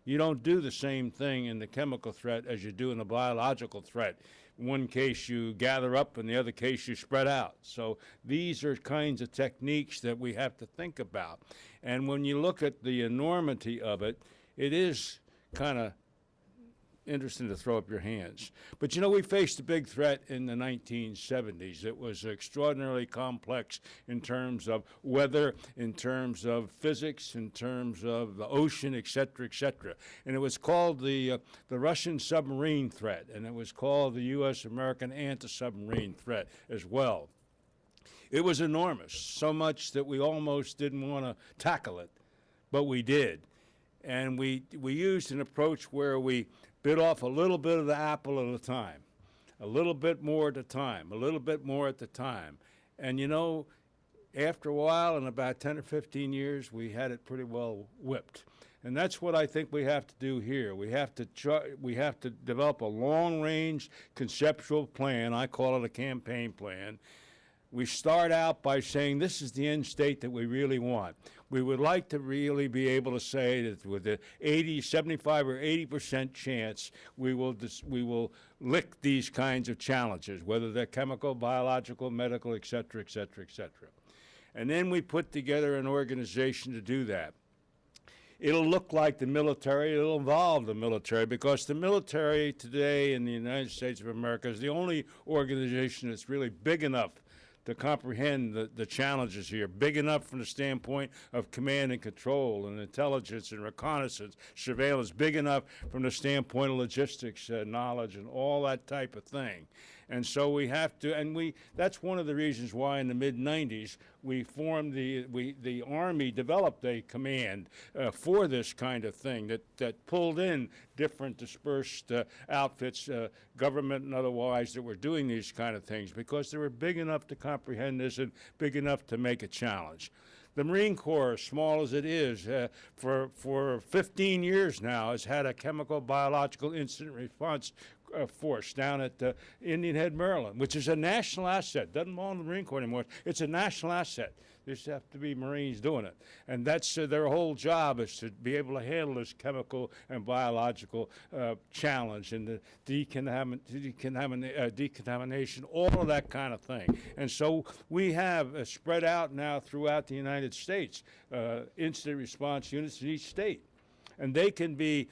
You don't do the same thing in the chemical threat as you do in the biological threat. In one case you gather up, in the other case you spread out. So these are kinds of techniques that we have to think about. And when you look at the enormity of it, it is kind of interesting to throw up your hands. But we faced a big threat in the 1970s. It was extraordinarily complex in terms of weather, in terms of physics, in terms of the ocean, et cetera, et cetera. And it was called the Russian submarine threat, and it was called the U.S.-American anti-submarine threat as well. It was enormous, so much that we almost didn't want to tackle it, but we did. And we used an approach where we bit off a little bit of the apple at a time, a little bit more at a time, a little bit more at a time. And after a while, in about 10 or 15 years, we had it pretty well whipped. And that's what I think we have to do here. We have to develop a long-range conceptual plan. I call it a campaign plan. We start out by saying this is the end state that we really want. We would like to really be able to say that with a 75 or 80% chance we will lick these kinds of challenges, whether they're chemical, biological, medical, et cetera, et cetera, et cetera. And then we put together an organization to do that. It'll look like the military, it'll involve the military, because the military today in the United States of America is the only organization that's really big enough to comprehend the challenges here, big enough from the standpoint of command and control and intelligence and reconnaissance, surveillance, big enough from the standpoint of logistics, knowledge, and all that type of thing. And so we have to, and that's one of the reasons why in the mid-90s we formed the Army developed a command for this kind of thing that pulled in different dispersed outfits, government and otherwise, that were doing these kind of things because they were big enough to comprehend this and big enough to make a challenge. The Marine Corps, as small as it is, for 15 years now, has had a chemical biological incident response force down at Indian Head, Maryland, which is a national asset. Doesn't belong to the Marine Corps anymore. It's a national asset. There just have to be Marines doing it. And that's their whole job, is to be able to handle this chemical and biological challenge and the decontamination, all of that kind of thing. And so we have spread out now throughout the United States incident response units in each state. And they can be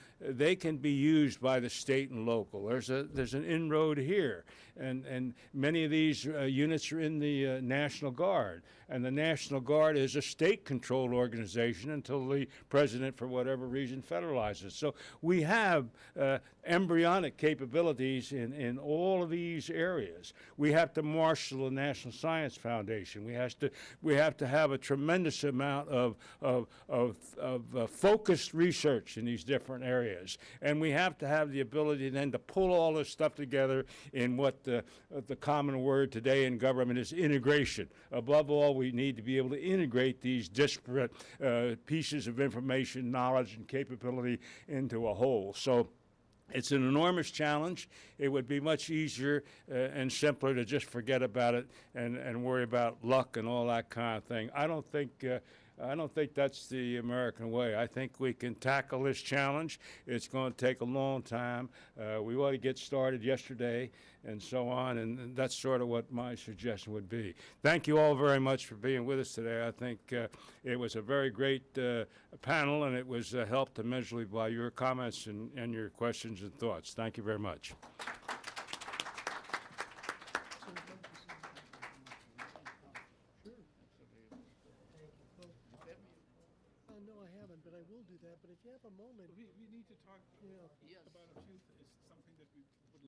used by the state and local. There's an inroad here, and many of these units are in the National Guard, and the National Guard is a state-controlled organization until the president, for whatever reason, federalizes. So we have embryonic capabilities in all of these areas. We have to marshal the National Science Foundation. We have to have a tremendous amount of focused research in these different areas. And we have to have the ability then to pull all this stuff together in what the common word today in government is integration. Above all, we need to be able to integrate these disparate pieces of information, knowledge, and capability into a whole. So it's an enormous challenge. It would be much easier and simpler to just forget about it and worry about luck and all that kind of thing. I don't think that's the American way. I think we can tackle this challenge. It's going to take a long time. We ought to get started yesterday and so on, and that's sort of what my suggestion would be. Thank you all very much for being with us today. I think it was a very great panel, and it was helped immensely by your comments and your questions and thoughts. Thank you very much. No, I haven't, but I will do that. But if you have a moment, We need to talk. yeah.